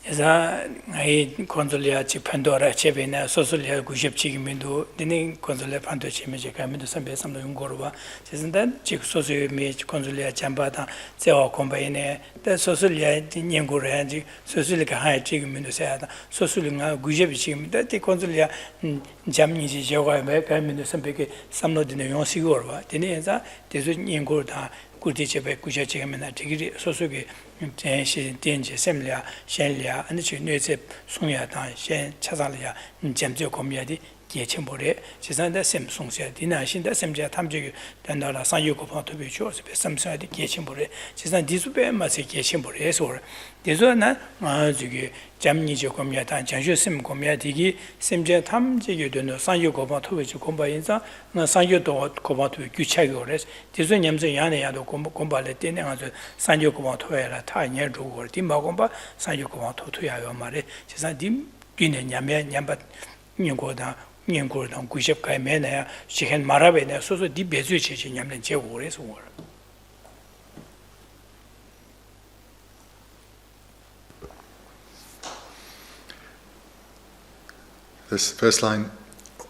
Esa ai konsolia chi pandora chebena sosolia gushep chi mindu dini konsolia pando chi me ka mindu sambe samdo yungorwa sesinda chi sosolia me konsolia chambada sewa kombaine da sosolia nyengore ji sosolia ka hai chi mindu seada sosolia gushep chi mindu ti konsolia jamni ji joga me ka mindu sambe ke samno dini yonsi gorwa dini esa desu nyengorda kurdichebe kujachigamena tigiri sosugi tenshi tenje semlia shenlia anichi nöse sungya dan shen chazalya jamje komyadi gechimbore jisanda sem sungsia dina shinda semja tamje dandala sanyogo photobe chose be samsa di gechimbore jisan disube mase gechimbore so dezo나 마주기 잠니죠 komyada janju sem komyadigi semje tamje 되는 sanyogo photobe kom바인사 나 sanyo도 고바토 규차기오레 dezo 냠제 야네야도 kom발레 때네 아주 sanyogo photo에라 타녀 루고 디마곰바 sanyogo photo야요 말에 지산 dim 귀네 냠에 냠바 nyinggoda nyinggoda gushep kai mena shihen marabene soso di bezu cheche nyamlen je gore so gore. This first line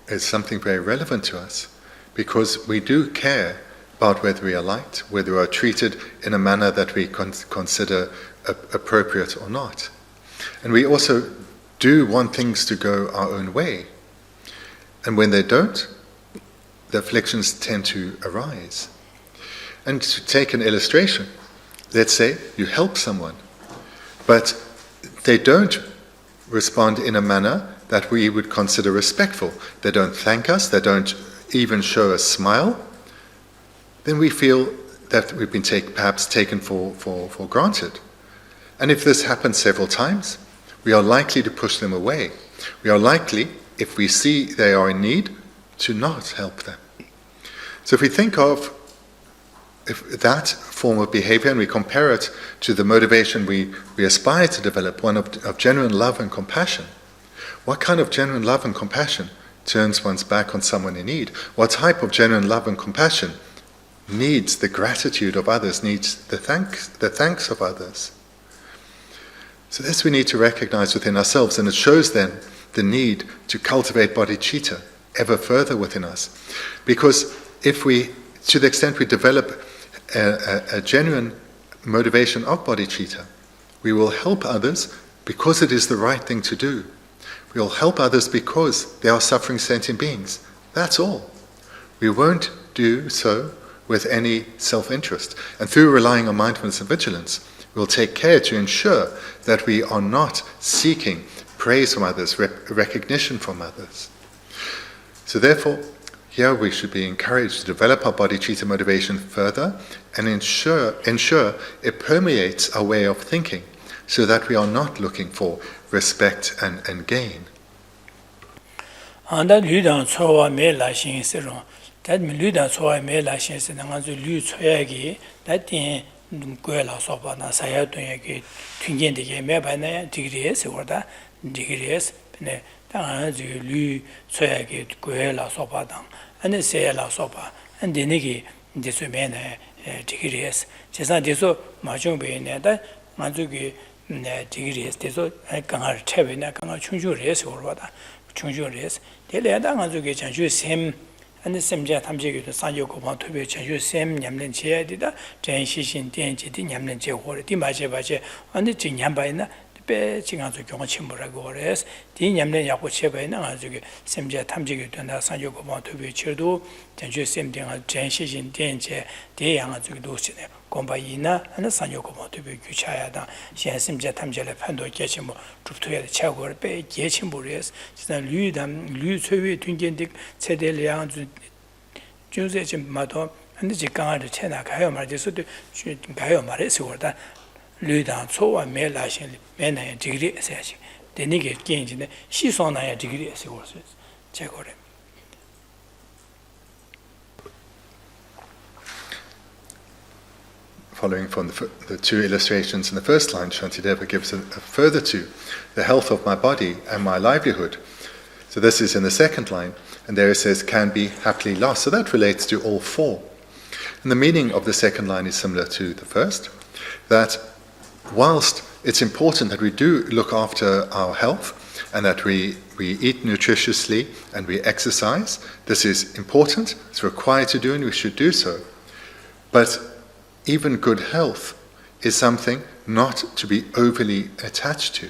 is something very relevant to us because we do care about whether we are liked, whether we are treated in a manner that we consider appropriate or not. And we also do want things to go our own way. And when they don't, the afflictions tend to arise. And to take an illustration, let's say you help someone, but they don't respond in a manner that we would consider respectful. They don't thank us, they don't even show a smile. Then we feel that we've been perhaps taken for granted. And if this happens several times, we are likely to push them away. We are likely, if we see they are in need, to not help them. So if we think of that form of behavior and we compare it to the motivation we aspire to develop, one of genuine love and compassion, what kind of genuine love and compassion turns one's back on someone in need? What type of genuine love and compassion needs the gratitude of others, needs the thanks of others? So this we need to recognize within ourselves, and it shows then the need to cultivate bodhicitta ever further within us. Because if we, to the extent we develop a genuine motivation of bodhicitta, we will help others because it is the right thing to do. We will help others because they are suffering sentient beings. That's all. We won't do so with any self-interest. And through relying on mindfulness and vigilance, we'll take care to ensure that we are not seeking praise from others, recognition from others. So therefore, here we should be encouraged to develop our bodhicitta motivation further and ensure it permeates our way of thinking so that we are not looking for respect and gain. That Miluda so I made like she said, I'm going to lose Soyagi, that in Guela Sopa, Sayatuyaki, Twingin the game by degrees or that degrees, Tangazu, Lu Soyagi, Guela Sopa down, and the say La Sopa, and the Nigi, this women degrees. Just not this so much of being that Mazuki degrees, this I can't have in a kind of chunju race or what. 충주레스 델레다가 저게 장주 샘 안에 샘자 탐지기도 산요고방 투비 장주 샘 냠는 제야디다 전시신電지디 냠는 제호를 디마제 바제 안에 진냠바이나 배 지가서 경험 침몰하고 그래서 디 냠는 약고 제바이나 가지고 샘자 탐지기도 나 산요고방 투비 쳐도 장주 샘딩아 전시신電제 대양아 저기도 시네 공바이나 하는 산요고방 투비 규차야다 현심자 탐지를 판도 계시 뭐 줍토야 차고를 배 계침부리에서 진짜 류담 류최위 둔견득 세대량 준세 좀 마도 근데 지강아를 채나 가요 말지서도 가요 말에서 그러다 류담 초와 매라신 매나의 디그리 해야지 되니게 게임인데 시소나야 디그리 해서 그랬어요 제거래 Following from the two illustrations in the first line, Shantideva gives a further two, the health of my body and my livelihood. So this is in the second line, and there it says, can be happily lost. So that relates to all four. And the meaning of the second line is similar to the first, that whilst it's important that we do look after our health and that we eat nutritiously and we exercise, this is important, it's required to do, and we should do so. But even good health is something not to be overly attached to.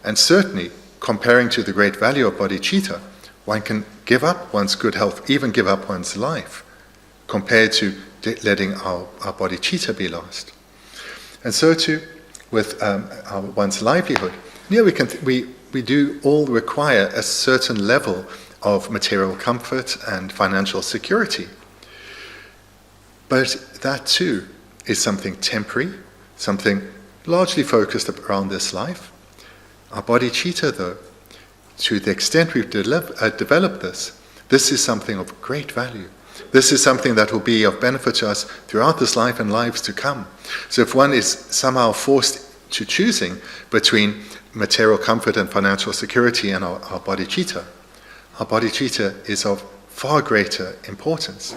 And certainly, comparing to the great value of bodhicitta, one can give up one's good health, even give up one's life, compared to letting our bodhicitta be lost. And so too, with one's livelihood, yeah, we do all require a certain level of material comfort and financial security. But that too is something temporary, something largely focused around this life. Our bodhicitta, though, to the extent we've developed this is something of great value. This is something that will be of benefit to us throughout this life and lives to come. So if one is somehow forced to choosing between material comfort and financial security and our bodhicitta is of far greater importance.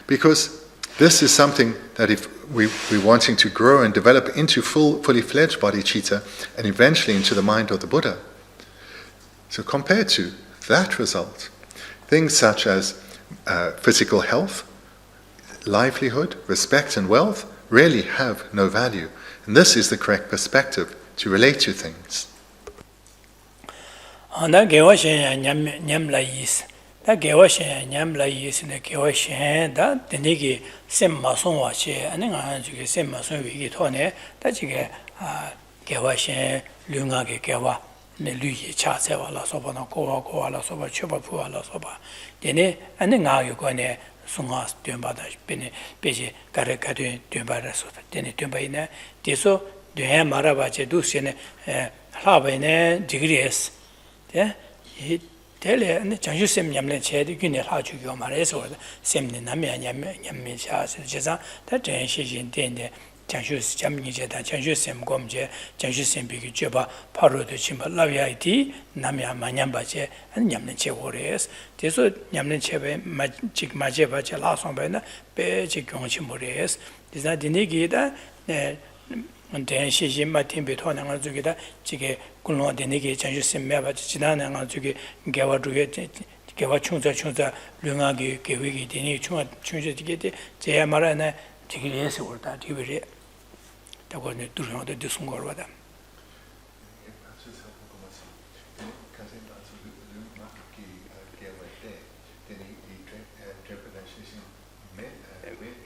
Because this is something that if we're wanting to grow and develop into fully fledged bodhicitta and eventually into the mind of the Buddha. So compared to that result, things such as physical health, livelihood, respect and wealth really have no value. And this is the correct perspective to relate to things. 다 개와신 냠라 이스네 개와신 다 되게 셈 마송와시 아니가 저기 셈 마송 위기 토네 다 지게 개와신 류가게 개와 네 류이 차세와라 소바나 고와라 소바 쳐바푸와라 소바 되네 아니가 요거네 송아 된바다 베네 베지 가르가드 된바라서 되네 된바이네 뒤서 되 말아바제 두시네 하바이네 디그리스 예 텔레 장주 셈 냠내 제디 균에 하주교 말해서 셈네 남이 냠매샤서 제자 다 전시진 된데 장주 잠니제다 장주 셈 검제 장주 셈 비기 줘봐 바로도 침바 라비아이티 남이 마냠바제 안 냠내 제고레스 대서 냠내 제베 마직 마제바제 라송바나 베지 경치 모레스 디자 디니기다 네 근데 시신 마틴 베토나가 저기다 지게 굴로 되네게 장주심 매바지 지나나가 저기 개와주게 개와 충자 류가게 계획이 되니 충저지게 제야 말하나 지게 예서 올다 디베리 다고네 두르는데 두순 거로다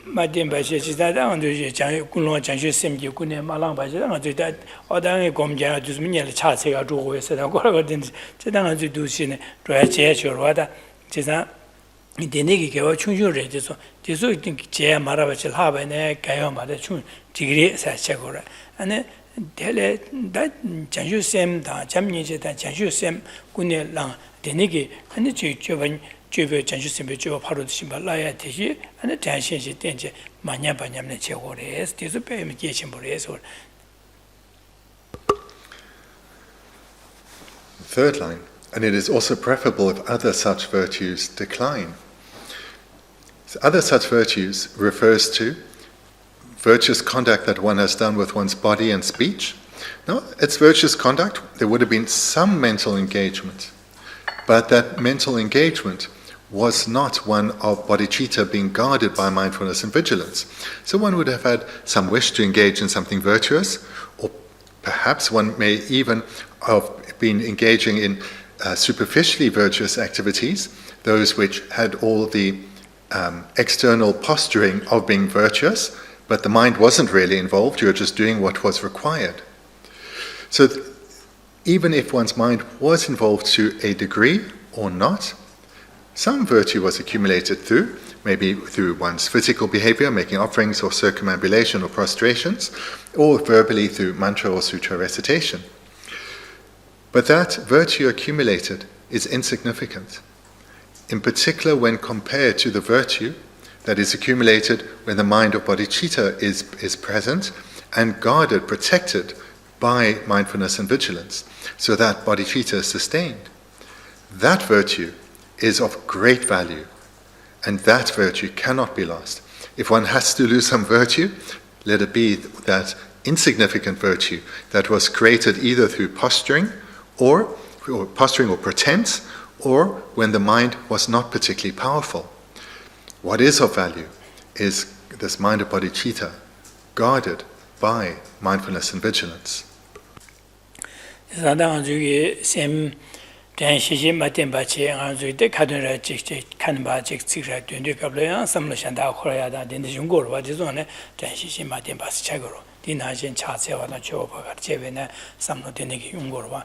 마딘 바시 지다다 언제 장 군로 장시 셈기 군에 말랑 바지랑 어제 어당에 검자 주스민이 차세가 주고 있어요. 그러거든. 제당은 주시네. 줘야 제셔로다. 제가 이데네기 개와 충주를 해서 계속 제 말아봐지 하바네 가요 말에 충 디그리 사체고라. 아니 델레 다 장시 셈다 잠니제다 장시 셈 군에랑 데네기 아니 저번 주변 전주심에 저 바로 심발라야 되지 아니 대신시 된지 마냐바냐면 제고래서 뒤에서 빼면 계신 거래서 Third line, and it is also preferable if other such virtues decline. So other such virtues refers to virtuous conduct that one has done with one's body and speech. No, it's virtuous conduct. There would have been some mental engagement. but that mental engagement was not one of bodhicitta being guarded by mindfulness and vigilance. So one would have had some wish to engage in something virtuous, or perhaps one may even have been engaging in superficially virtuous activities, those which had all the external posturing of being virtuous, but the mind wasn't really involved, you were just doing what was required. So even if one's mind was involved to a degree or not, some virtue was accumulated through, maybe through one's physical behavior, making offerings or circumambulation or prostrations, or verbally through mantra or sutra recitation. But that virtue accumulated is insignificant, in particular when compared to the virtue that is accumulated when the mind of bodhicitta is present and guarded, protected by mindfulness and vigilance, so that bodhicitta is sustained. That virtue is of great value, and that virtue cannot be lost. If one has to lose some virtue, let it be that insignificant virtue that was created either through posturing or pretense, or when the mind was not particularly powerful. What is of value is this mind of bodhicitta, guarded by mindfulness and vigilance. Dan Shishi Matin Bachi and the Kadura Chick Kanba Chick Secret to the Kabla, some Shanda Korea, then the Jungur, what is on it, Dan Shishi Matin Bas Chagoro, Dinajin Chatseva, Chopa, Chevena, some Notiniki Jungurwa.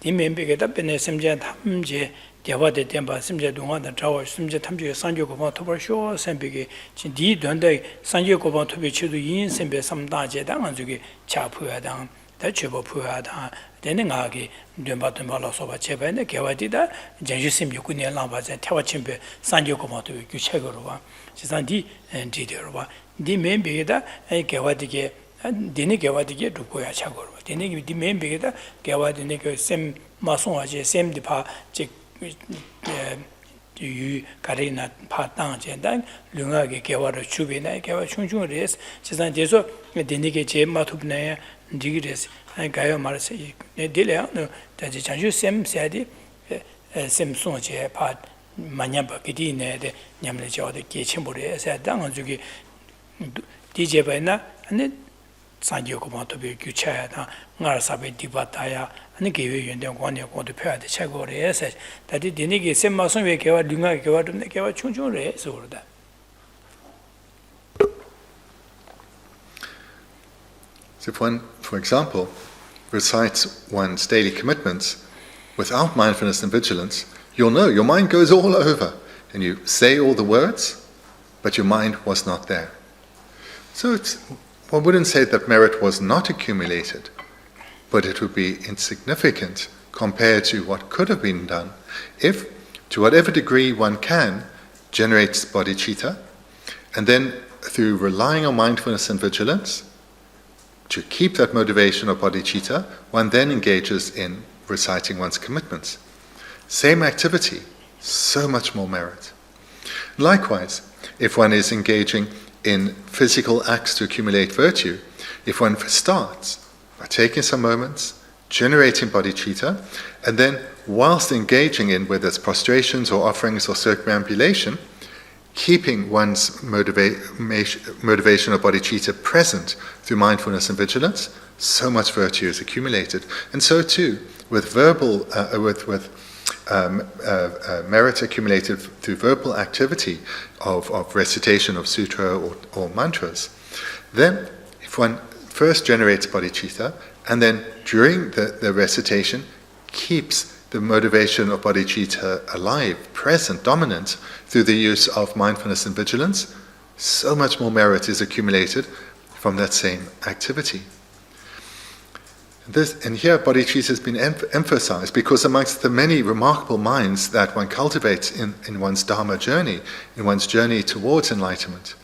The men pick it up in a Simja Tamje, Devade Temba, Simja Dunga, the Tower, Simja Tamji, Sanjoko to Shore, Sempiki, Chindi, Dunda, Sanjoko to be Chidu Yin, Sembe, some Daje, Danzuki, Chapua down, the Chibo Pua down. Deningagi, Dumbatumala Soba Cheba, and the Kawatida, Janjusim Yukunia Lambas and Tawachimbe, Sanjoko to Kuchegorova, Chizandi and Diderova. The main bigger, a Kawatige, and Dinigawatike to Puya Chagor. The main bigger, Gawadinik, same Mason, same depa, you Karina Patang, and then Lunga Gawada Chubina, Gawachunjun race, Chizan Deso, Dinike Matubnaya, Digres. And Gayo Marse, Dilia, that the Chanju Sem Sadi, Sem Sonche, Pat, Manyamba Kidine, the Yamlejo, the Kichimburi, said Dangazuki, DJ Bena, and then Sanjoko to be Kuchaya, Narasabe Dibataya, and gave you and then one year going to pair the Chagori, said that it didn't get some Mason Veka, Lunga, Gavadum, Chunjun race over that. If one, for example, recites one's daily commitments without mindfulness and vigilance, you'll know your mind goes all over and you say all the words, but your mind was not there. So one wouldn't say that merit was not accumulated, but it would be insignificant compared to what could have been done if, to whatever degree one can, generates bodhicitta, and then through relying on mindfulness and vigilance, to keep that motivation of bodhicitta, one then engages in reciting one's commitments. Same activity, so much more merit. Likewise, if one is engaging in physical acts to accumulate virtue, if one starts by taking some moments, generating bodhicitta, and then whilst engaging in whether it's prostrations or offerings or circumambulation, keeping one's motivation of bodhicitta present through mindfulness and vigilance, so much virtue is accumulated. And so too, with verbal, merit accumulated through verbal activity of recitation of sutra or mantras. Then, if one first generates bodhicitta, and then during the recitation keeps the motivation of bodhicitta alive, present, dominant, through the use of mindfulness and vigilance, so much more merit is accumulated from that same activity. And here bodhicitta has been emphasized because amongst the many remarkable minds that one cultivates in one's Dharma journey, in one's journey towards enlightenment,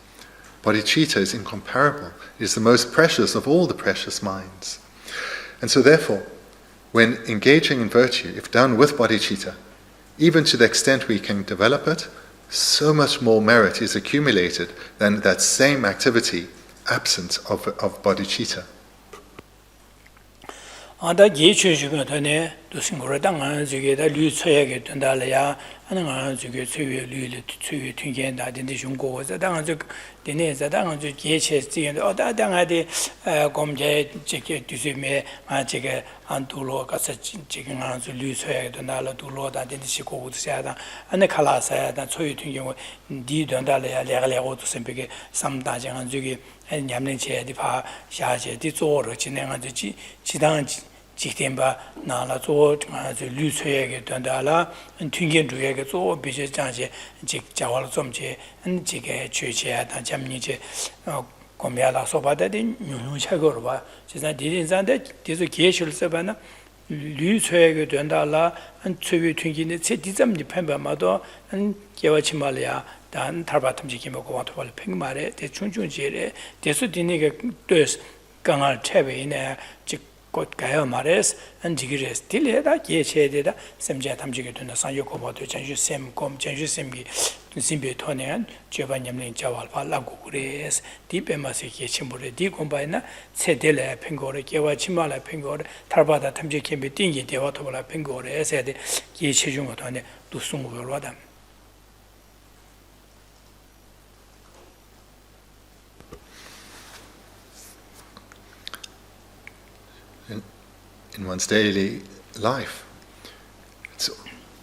bodhicitta is incomparable. It is the most precious of all the precious minds. And so therefore, when engaging in virtue, if done with bodhicitta, even to the extent we can develop it, so much more merit is accumulated than that same activity absent of bodhicitta. Anda Geshe Thubten 도싱고를 당한 저게다 류처에게 된다려야 하는 거 저게 최외 류를 최외 튕겨다 된데 중고에서 당한 저 되네서 당한 저 계체 지금 어다 당하디 검제 저게 뒤에에 아 저게 안 둘러 가서 지금 안 류처에게 된다려 둘러다 된데 시고도서야다 안에 칼라사야다 최외 튕겨 디 된다려야 레가레고도 선배게 삼다장한 저게 냠nen체디 파 샤제디 조로 진행한 지 지당 지템바 나라 조 아주 류쇠에게 된다라 튕긴주에게 조 비제 장제 직 자월 좀제 지게 취지하다 잠니제 고미야라 소바다디 뉴뉴차거로 봐 진짜 디딘산데 디서 계시를 써봐나 류쇠에게 된다라 최위 튕기는 제디점니 팬바마도 개와치 말이야 단 탈바텀 지키고 와도 벌 팽말에 대충중지에 대수디니게 뜻 강할 체베이네 곧 가요 말에서 안지기레스 딜레다 예체되다 샘제 탐지게 된다 상요고보도 전주 샘곰 전주 샘기 심비 토네한 제반냠린 자왈파 라고 그래서 디베마스 예침물에 디곰바이나 세델레 팽고레 개와 치말레 팽고레 탈바다 탐지게 띵기 대와토라 팽고레 세데 예체중도 안에 두숭고로다 in one's daily life. It's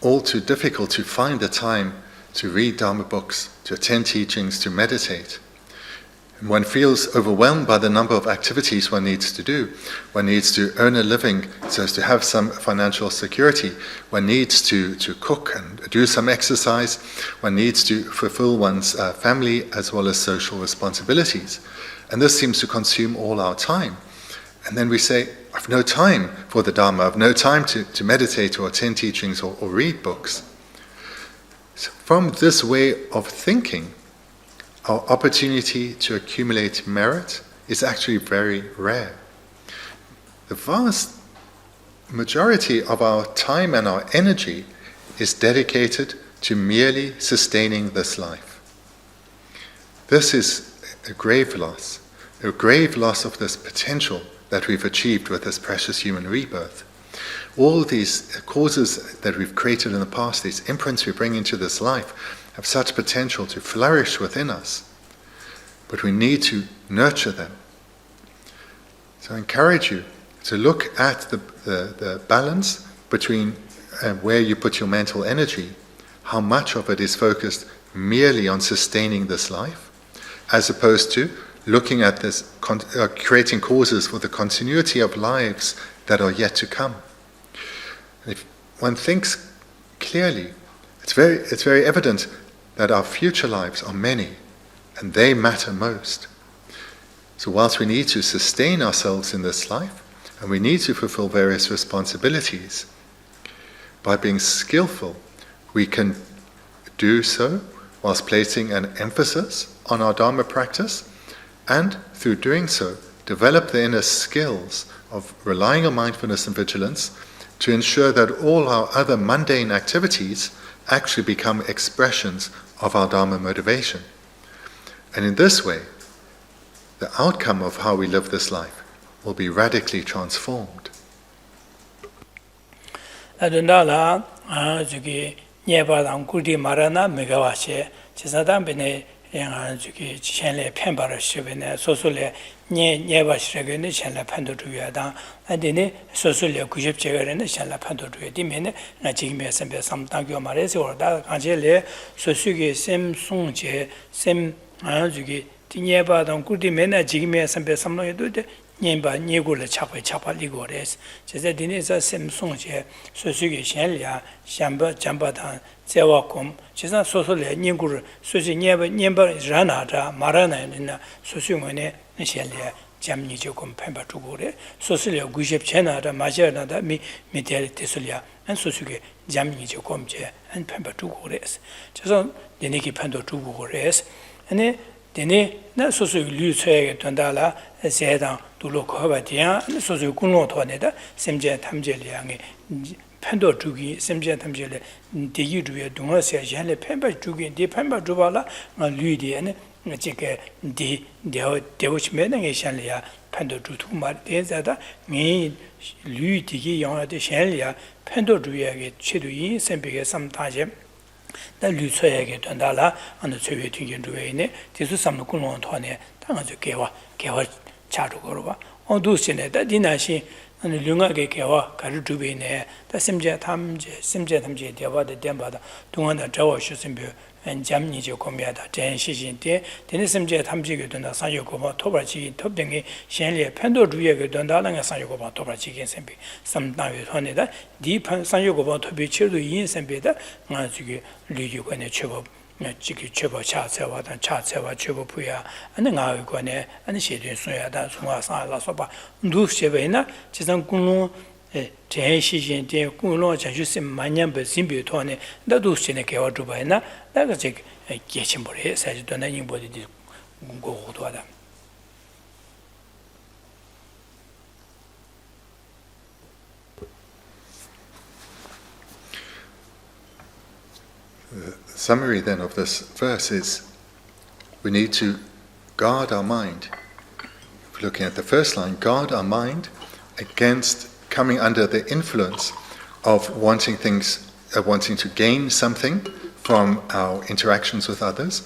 all too difficult to find the time to read Dharma books, to attend teachings, to meditate. And one feels overwhelmed by the number of activities one needs to do. One needs to earn a living so as to have some financial security. One needs to cook and do some exercise. One needs to fulfill one's family as well as social responsibilities. And this seems to consume all our time. And then we say, I've no time for the Dharma, I've no time to meditate or attend teachings or read books. So from this way of thinking, our opportunity to accumulate merit is actually very rare. The vast majority of our time and our energy is dedicated to merely sustaining this life. This is a grave loss of this potential that we've achieved with this precious human rebirth. All these causes that we've created in the past, these imprints we bring into this life, have such potential to flourish within us. But we need to nurture them. So I encourage you to look at the balance between where you put your mental energy, how much of it is focused merely on sustaining this life, as opposed to looking at this, creating causes for the continuity of lives that are yet to come. And if one thinks clearly, it's very evident that our future lives are many, and they matter most. So whilst we need to sustain ourselves in this life, and we need to fulfill various responsibilities, by being skillful, we can do so whilst placing an emphasis on our Dharma practice, and through doing so, develop the inner skills of relying on mindfulness and vigilance to ensure that all our other mundane activities actually become expressions of our Dharma motivation. And in this way, the outcome of how we live this life will be radically transformed. yang 주기 첸레 펜바를 시베네 소소레 녜바시르게네 첸레 판도주야다 안데네 소소레 90제가르네 첸레 판도주야 디메네 나 지금에 선배 삼당교 말해서 오다 간제레 소수게 셈송제 셈 주기 녜바던 꾸디메나 지금에 선배 삼로에도 녜바 녜고를 차발리고레스 제가 디네서 셈송제 소수게 첸리아 샴바 잠바단 제와콤 지난 소소레 닝구를 소시 녜바 라나다 마라나는 소수문에 셀레 잠니 조금 펜바 두고래 소소레 90제나다 마셔나다 미테리 테솔이야 안 소수게 잠니 조금 제안 펜바 두고래스 그래서 데네기 펜도 두고래스 아니 데네 나 소수 류체에 된다라 세당 둘로 거바디야 소수 군노토네다 셈제 탐제량에 팬도 주기 심지어 탐지를 대기 주에 동어세 현래 팬바 주기 디 팬바 주발라 류디에네 지게 디 대오치면에 샹리아 팬도 주투 말 대자다 미 류디기 영화데 샹리아 팬도 주에게 최도이 선비게 삼타제 다 류서에게 된다라 어느 최외 튕긴 주에네 디수 삼는 군원 토네 당아저 개와 차르고로 봐 어두시네 다 디나시 아니 륜하게 개와 가르 주베네 다 심제 탐제 대화의 덴바다 동안의 저워시 심비 잠니죠 고미하다 전시신데 되는 심제 탐지게 된다 사유고바 토바지 톱등이 현리의 편도 주의게 된다는 사유고바 토바지게 심비 삼다위 선에다 디판 사유고바 토비 치르도 인 심비다 나중에 류유관의 최고 지기 최고 차세와다 차세와 최고 부야 아니 나위관에 아니 시대 소야다 송화사라서 봐 누세베나 지상 군로 전시신데 군로 자주심 만년배 심비 토네 나도 신의 개와 주바이나 나가 제 계침벌에 사지도나 인보디 고고도 하다 The summary then of this verse is we need to guard our mind. Looking at the first line, guard our mind against coming under the influence of wanting to gain something from our interactions with others,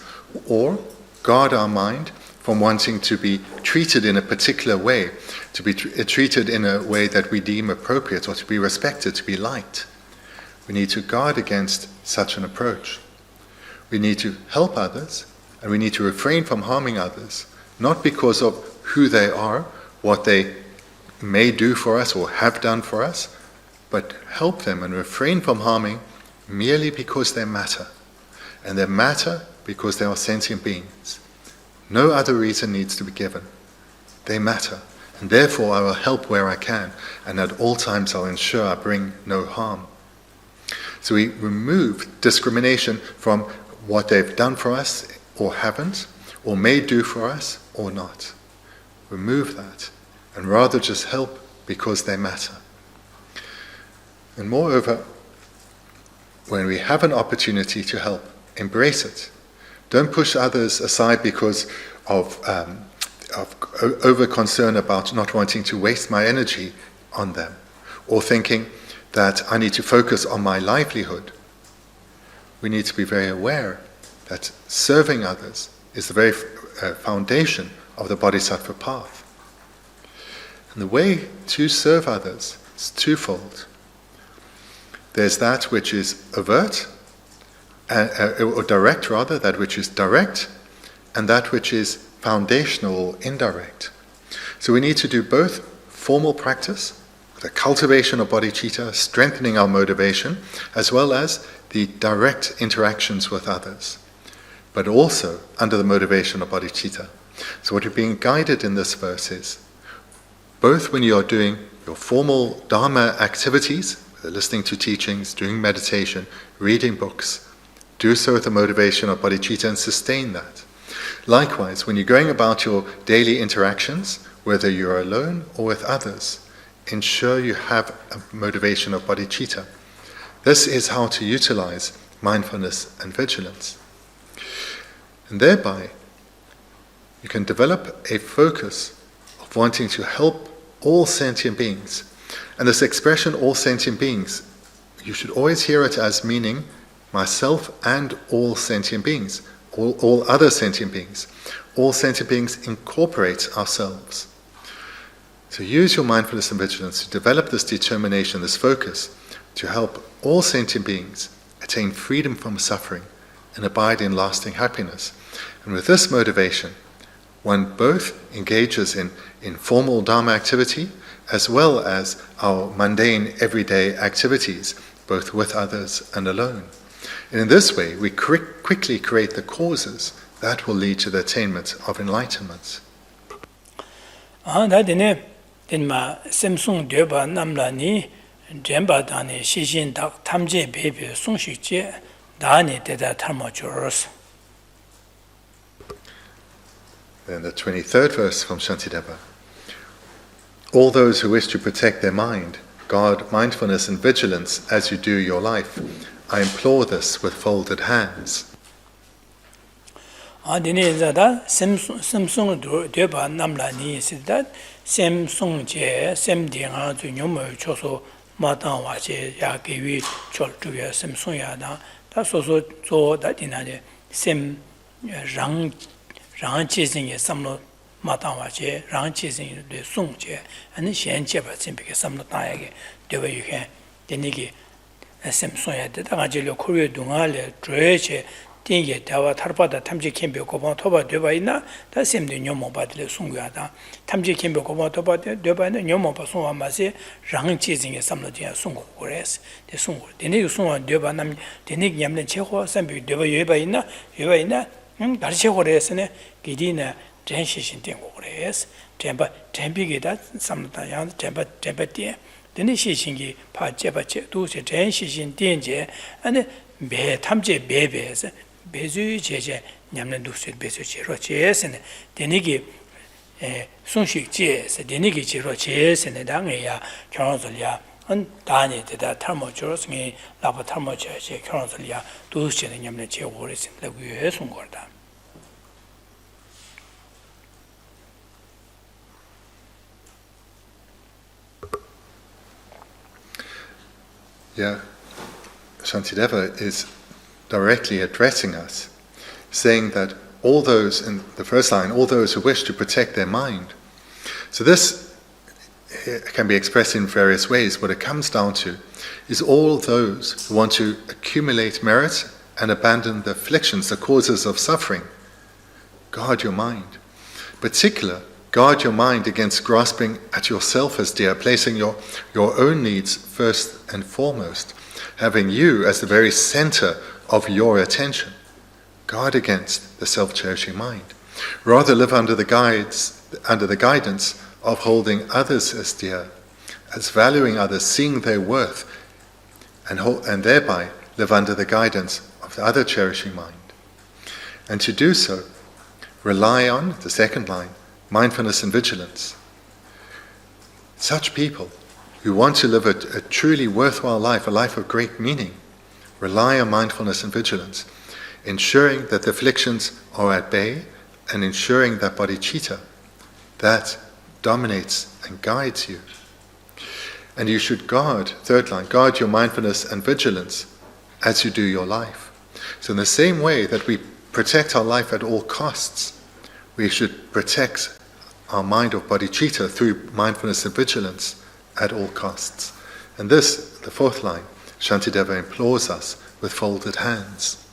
or guard our mind from wanting to be treated in a particular way, to be treated in a way that we deem appropriate, or to be respected, to be liked. We need to guard against such an approach. We need to help others, and we need to refrain from harming others, not because of who they are, what they may do for us or have done for us, but help them and refrain from harming merely because they matter. And they matter because they are sentient beings. No other reason needs to be given. They matter, and therefore I will help where I can, and at all times I'll ensure I bring no harm. So we remove discrimination from what they've done for us or haven't, or may do for us or not. Remove that, and rather just help because they matter. And moreover, when we have an opportunity to help, embrace it. Don't push others aside because of over concern about not wanting to waste my energy on them, or thinking that I need to focus on my livelihood. We need to be very aware that serving others is the very foundation of the Bodhisattva path. And the way to serve others is twofold. There's that which is overt, or direct rather, that which is direct, and that which is foundational or indirect. So we need to do both formal practice, the cultivation of bodhicitta, strengthening our motivation, as well as the direct interactions with others, but also under the motivation of bodhicitta. So what you're being guided in this verse is, both when you are doing your formal Dharma activities, listening to teachings, doing meditation, reading books, do so with the motivation of bodhicitta and sustain that. Likewise, when you're going about your daily interactions, whether you're alone or with others, ensure you have a motivation of bodhicitta. This is how to utilize mindfulness and vigilance. And thereby, you can develop a focus of wanting to help all sentient beings. And this expression, all sentient beings, you should always hear it as meaning myself and all sentient beings, all other sentient beings. All sentient beings incorporate ourselves. So use your mindfulness and vigilance to develop this determination, this focus, to help all sentient beings attain freedom from suffering and abide in lasting happiness. And with this motivation, one both engages in formal Dharma activity as well as our mundane everyday activities, both with others and alone. And in this way, we quickly create the causes that will lead to the attainment of enlightenment. Denma Samsung Deba Namlani, Jemba Dani, Shishin Dak Tamje Baby, Sungshikje, Dani Deda Tamachurus. Then the 23rd verse from Shantideva. All those who wish to protect their mind Guard mindfulness and vigilance as you do your life. I implore this with folded hands. 아디네자다 샘송 되바 남라니 시다 샘송제 샘딩아 주념을 초소 마당와제 야기위 철주야 샘송야다 다소소 조다디나데 샘랑 랑치징의 삼로 마당와제 랑치징의 송제 아니 현제바 쯤비게 삼로 다야게 되어유게 되니기 샘송야데 다가질로 코리아 동아래 조에제 띵게 대화 탈바다 탐지 캠비 고방 토바 되바 있나 다 샘도 녀모 받을 송구하다 탐지 캠비 고방 토바 되바는 녀모 받송 아마세 랑치징의 삼로지야 송구 그래서 대 송구 되네 송아 되바남 되네 냠는 최고 샘비 되바 예바 있나 가르쳐 그래서네 기디나 전시신 된거 그래서 템바 템비게다 삼다 양 템바티 되네 시신기 파제바체 도세 전시신 된제 아니 매 탐제 매배에서 배주 제제 냠는 두스 배주 제로 제스네 되니기 손식 제스 되니기 제로 제스네 당에야 결혼설이야 한 단이 되다 탈모조스니 라바 탈모제 결혼설이야 두스는 냠는 제고를 쓴다고 위해 송거다. Yeah, Shantideva is directly addressing us, saying that all those, in the first line, all those who wish to protect their mind. So this can be expressed in various ways. What it comes down to is all those who want to accumulate merit and abandon the afflictions, the causes of suffering. Guard your mind. Particular, guard your mind against grasping at yourself as dear, placing your own needs first and foremost, having you as the very center of your attention. Guard against the self-cherishing mind. Rather live under the guidance of holding others as dear, as valuing others, seeing their worth, and thereby live under the guidance of the other cherishing mind. And to do so, rely on, the second line, mindfulness and vigilance. Such people who want to live a truly worthwhile life, a life of great meaning, rely on mindfulness and vigilance, ensuring that the afflictions are at bay and ensuring that bodhicitta, that dominates and guides you. And you should guard, third line, guard your mindfulness and vigilance as you do your life. So in the same way that we protect our life at all costs, we should protect our mind of bodhicitta through mindfulness and vigilance at all costs. And this, the fourth line, Shantideva implores us with folded hands.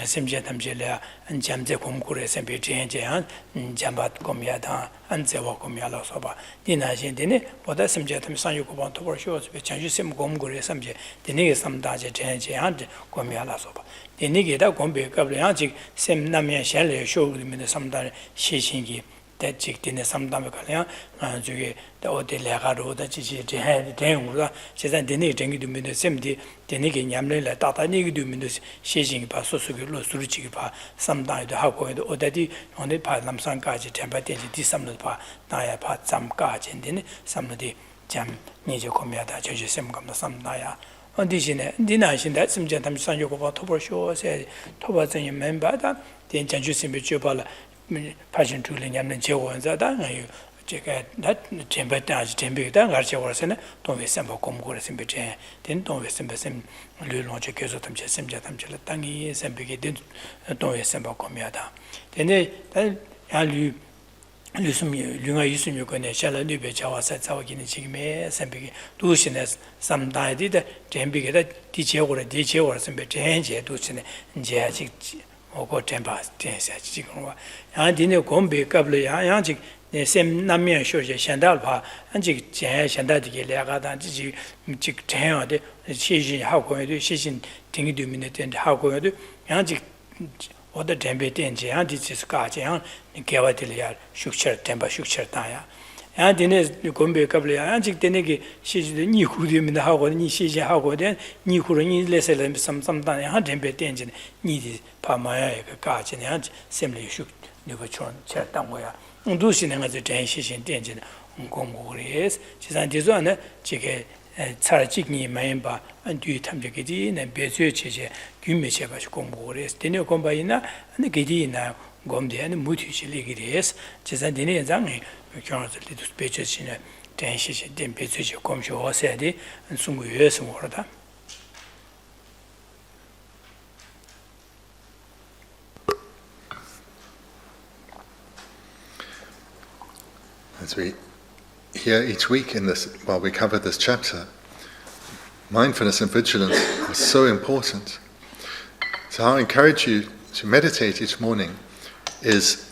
semje tamjele an jamje komkure sembe jenje an jambat komyada an zewa komyala soba dina jin dine boda semje tam sanyu ko bon to bor sho be chanju sem komkure semje dine ge samdaje jenje an komyala soba dine ge da kombe kable an ji sem namye shelle sho grimene samdar shishingi that dine samdame kalya juge da ode legaro da ji den 제가 데네 쟁기도 민데 셈디 데네게 냠래라 따다니기도 민데 시징이 봐 소소기로 수르치기 봐 삼다이도 하고에도 어디디 오늘 봐 남산까지 템바텐지 디삼도 봐 나야 봐 잠까지 데네 삼도디 잠 니제 고미하다 저지 셈감도 삼다야 어디시네 니나신다 심제 담산요고 봐 토버쇼세 토바전이 멤버다 된장 주심이 줘봐라 파신 줄이 냠는 제원자다 제가 나 템바타지 템비다 가르쳐 버렸네. 동네 셈바 공고를 셈베제. 된 동네 셈베셈 류롱제 계속 탐제 셈자 탐제를 땅이 셈비게 된 동네 셈바 공미하다. 근데 야류 류가 있으면 거네 샬라니 베자와서 자와기는 지금에 셈비게 두신에 삼다이디데 템비게다 디제고를 셈베제 제 두신에 이제 아직 oko tempa tensa chikongwa yang dine gombe kablo yang chik sem namyen shoje shandal pha anjik chen shanda dige lega dan ji chik ten de shi ha ko de shi ting du minute and ha ko de yang chik oda tempe tenje yang di chis ka yang gewa de ya shukchar tempa shukchar ta ya yang dine gombe kablo yang chik dine ge shi ni hu de min ha ko ni shi ha ko de ni hu ni le se le sam dan yang tempe tenje ni di pa ma ya ka yang sem le shuk ni ko chon cha dang go ya 도시는 아주 대시신 된지는 공부를 지산 뒤전에 지게 차직니 마인바 안뒤 탐적이지 내 배수의 체제 규매체 가지고 공부를 해서 되는 공부이나 아니 게디나 공대하는 무티실리기리스 지산 되는 장에 경험들도 배치시는 대시신 된 배수의 공부하셔야지 순구여서 모르다 As we hear each week in this, while we cover this chapter, mindfulness and vigilance are so important. So how I encourage you to meditate each morning is,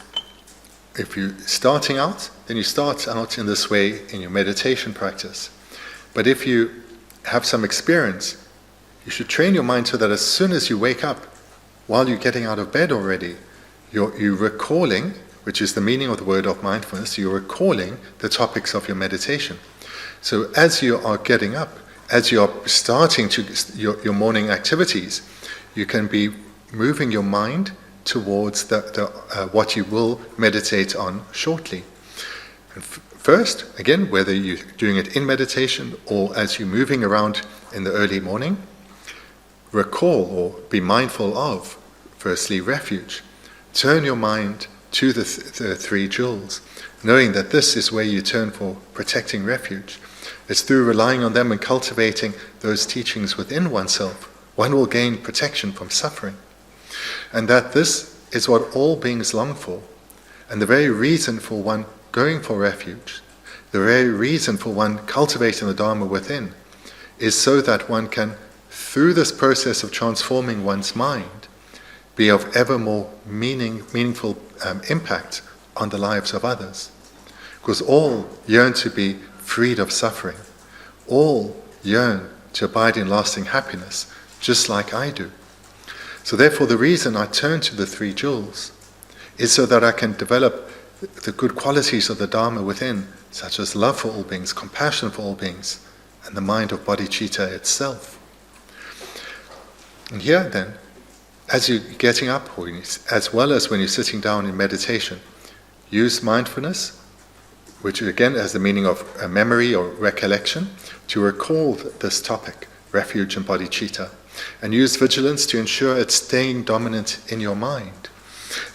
if you're starting out, then you start out in this way in your meditation practice. But if you have some experience, you should train your mind so that as soon as you wake up, while you're getting out of bed already, you're recalling, which is the meaning of the word of mindfulness, you're recalling the topics of your meditation. So as you are getting up, as you're starting to your morning activities, you can be moving your mind towards what you will meditate on shortly. And first, again, whether you're doing it in meditation or as you're moving around in the early morning, recall or be mindful of, firstly, refuge. Turn your mind to the three jewels, knowing that this is where you turn for protecting refuge. It's through relying on them and cultivating those teachings within oneself, one will gain protection from suffering. And that this is what all beings long for, and the very reason for one going for refuge, the very reason for one cultivating the Dharma within, is so that one can, through this process of transforming one's mind, be of ever more meaningful impact on the lives of others. Because all yearn to be freed of suffering. All yearn to abide in lasting happiness, just like I do. So therefore the reason I turn to the three jewels is so that I can develop the good qualities of the Dharma within, such as love for all beings, compassion for all beings, and the mind of bodhicitta itself. And here then, as you're getting up, or as well as when you're sitting down in meditation, use mindfulness, which again has the meaning of a memory or recollection, to recall this topic, refuge and bodhicitta, and use vigilance to ensure it's staying dominant in your mind.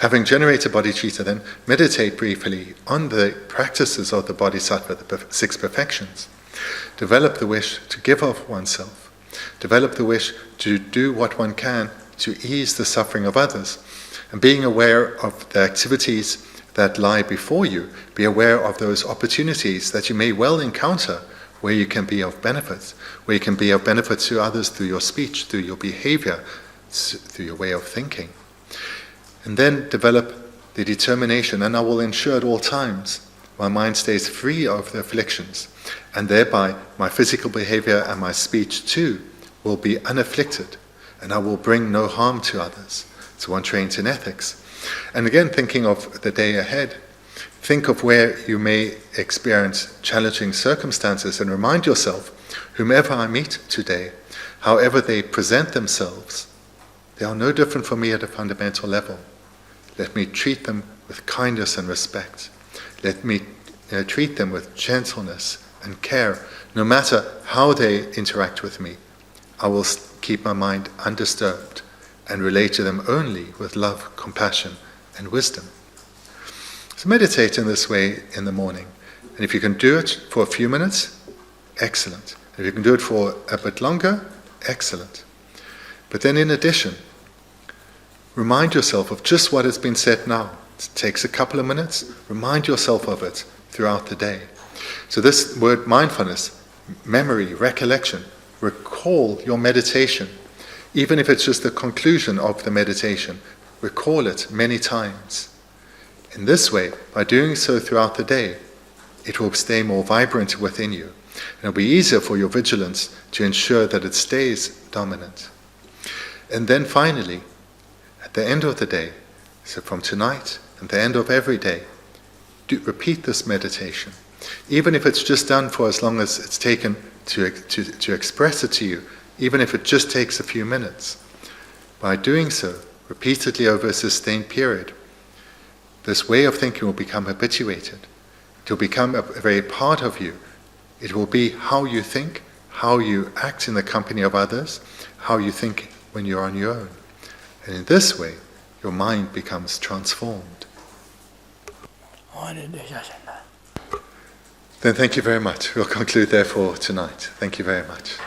Having generated bodhicitta, then meditate briefly on the practices of the bodhisattva, the six perfections. Develop the wish to give of oneself. Develop the wish to do what one can to ease the suffering of others. And being aware of the activities that lie before you, be aware of those opportunities that you may well encounter where you can be of benefit, where you can be of benefit to others through your speech, through your behavior, through your way of thinking. And then develop the determination, and I will ensure at all times my mind stays free of the afflictions, and thereby my physical behavior and my speech too will be unafflicted, and I will bring no harm to others. So one trains in ethics. And again, thinking of the day ahead, think of where you may experience challenging circumstances and remind yourself, whomever I meet today, however they present themselves, they are no different from me at a fundamental level. Let me treat them with kindness and respect. Let me treat them with gentleness and care. No matter how they interact with me, I will keep my mind undisturbed and relate to them only with love, compassion, and wisdom. So meditate in this way in the morning. And if you can do it for a few minutes, excellent. If you can do it for a bit longer, excellent. But then in addition, remind yourself of just what has been said now. It takes a couple of minutes. Remind yourself of it throughout the day. So this word mindfulness, memory, recollection, recall your meditation. Even if it's just the conclusion of the meditation, recall it many times. In this way, by doing so throughout the day, it will stay more vibrant within you. And it'll be easier for your vigilance to ensure that it stays dominant. And then finally, at the end of the day, so from tonight and the end of every day, repeat this meditation. Even if it's just done for as long as it's taken to express it to you, even if it just takes a few minutes. By doing so, repeatedly over a sustained period, this way of thinking will become habituated. It will become a very part of you. It will be how you think, how you act in the company of others, how you think when you're on your own. And in this way, your mind becomes transformed. Then thank you very much. We'll conclude therefore tonight. Thank you very much.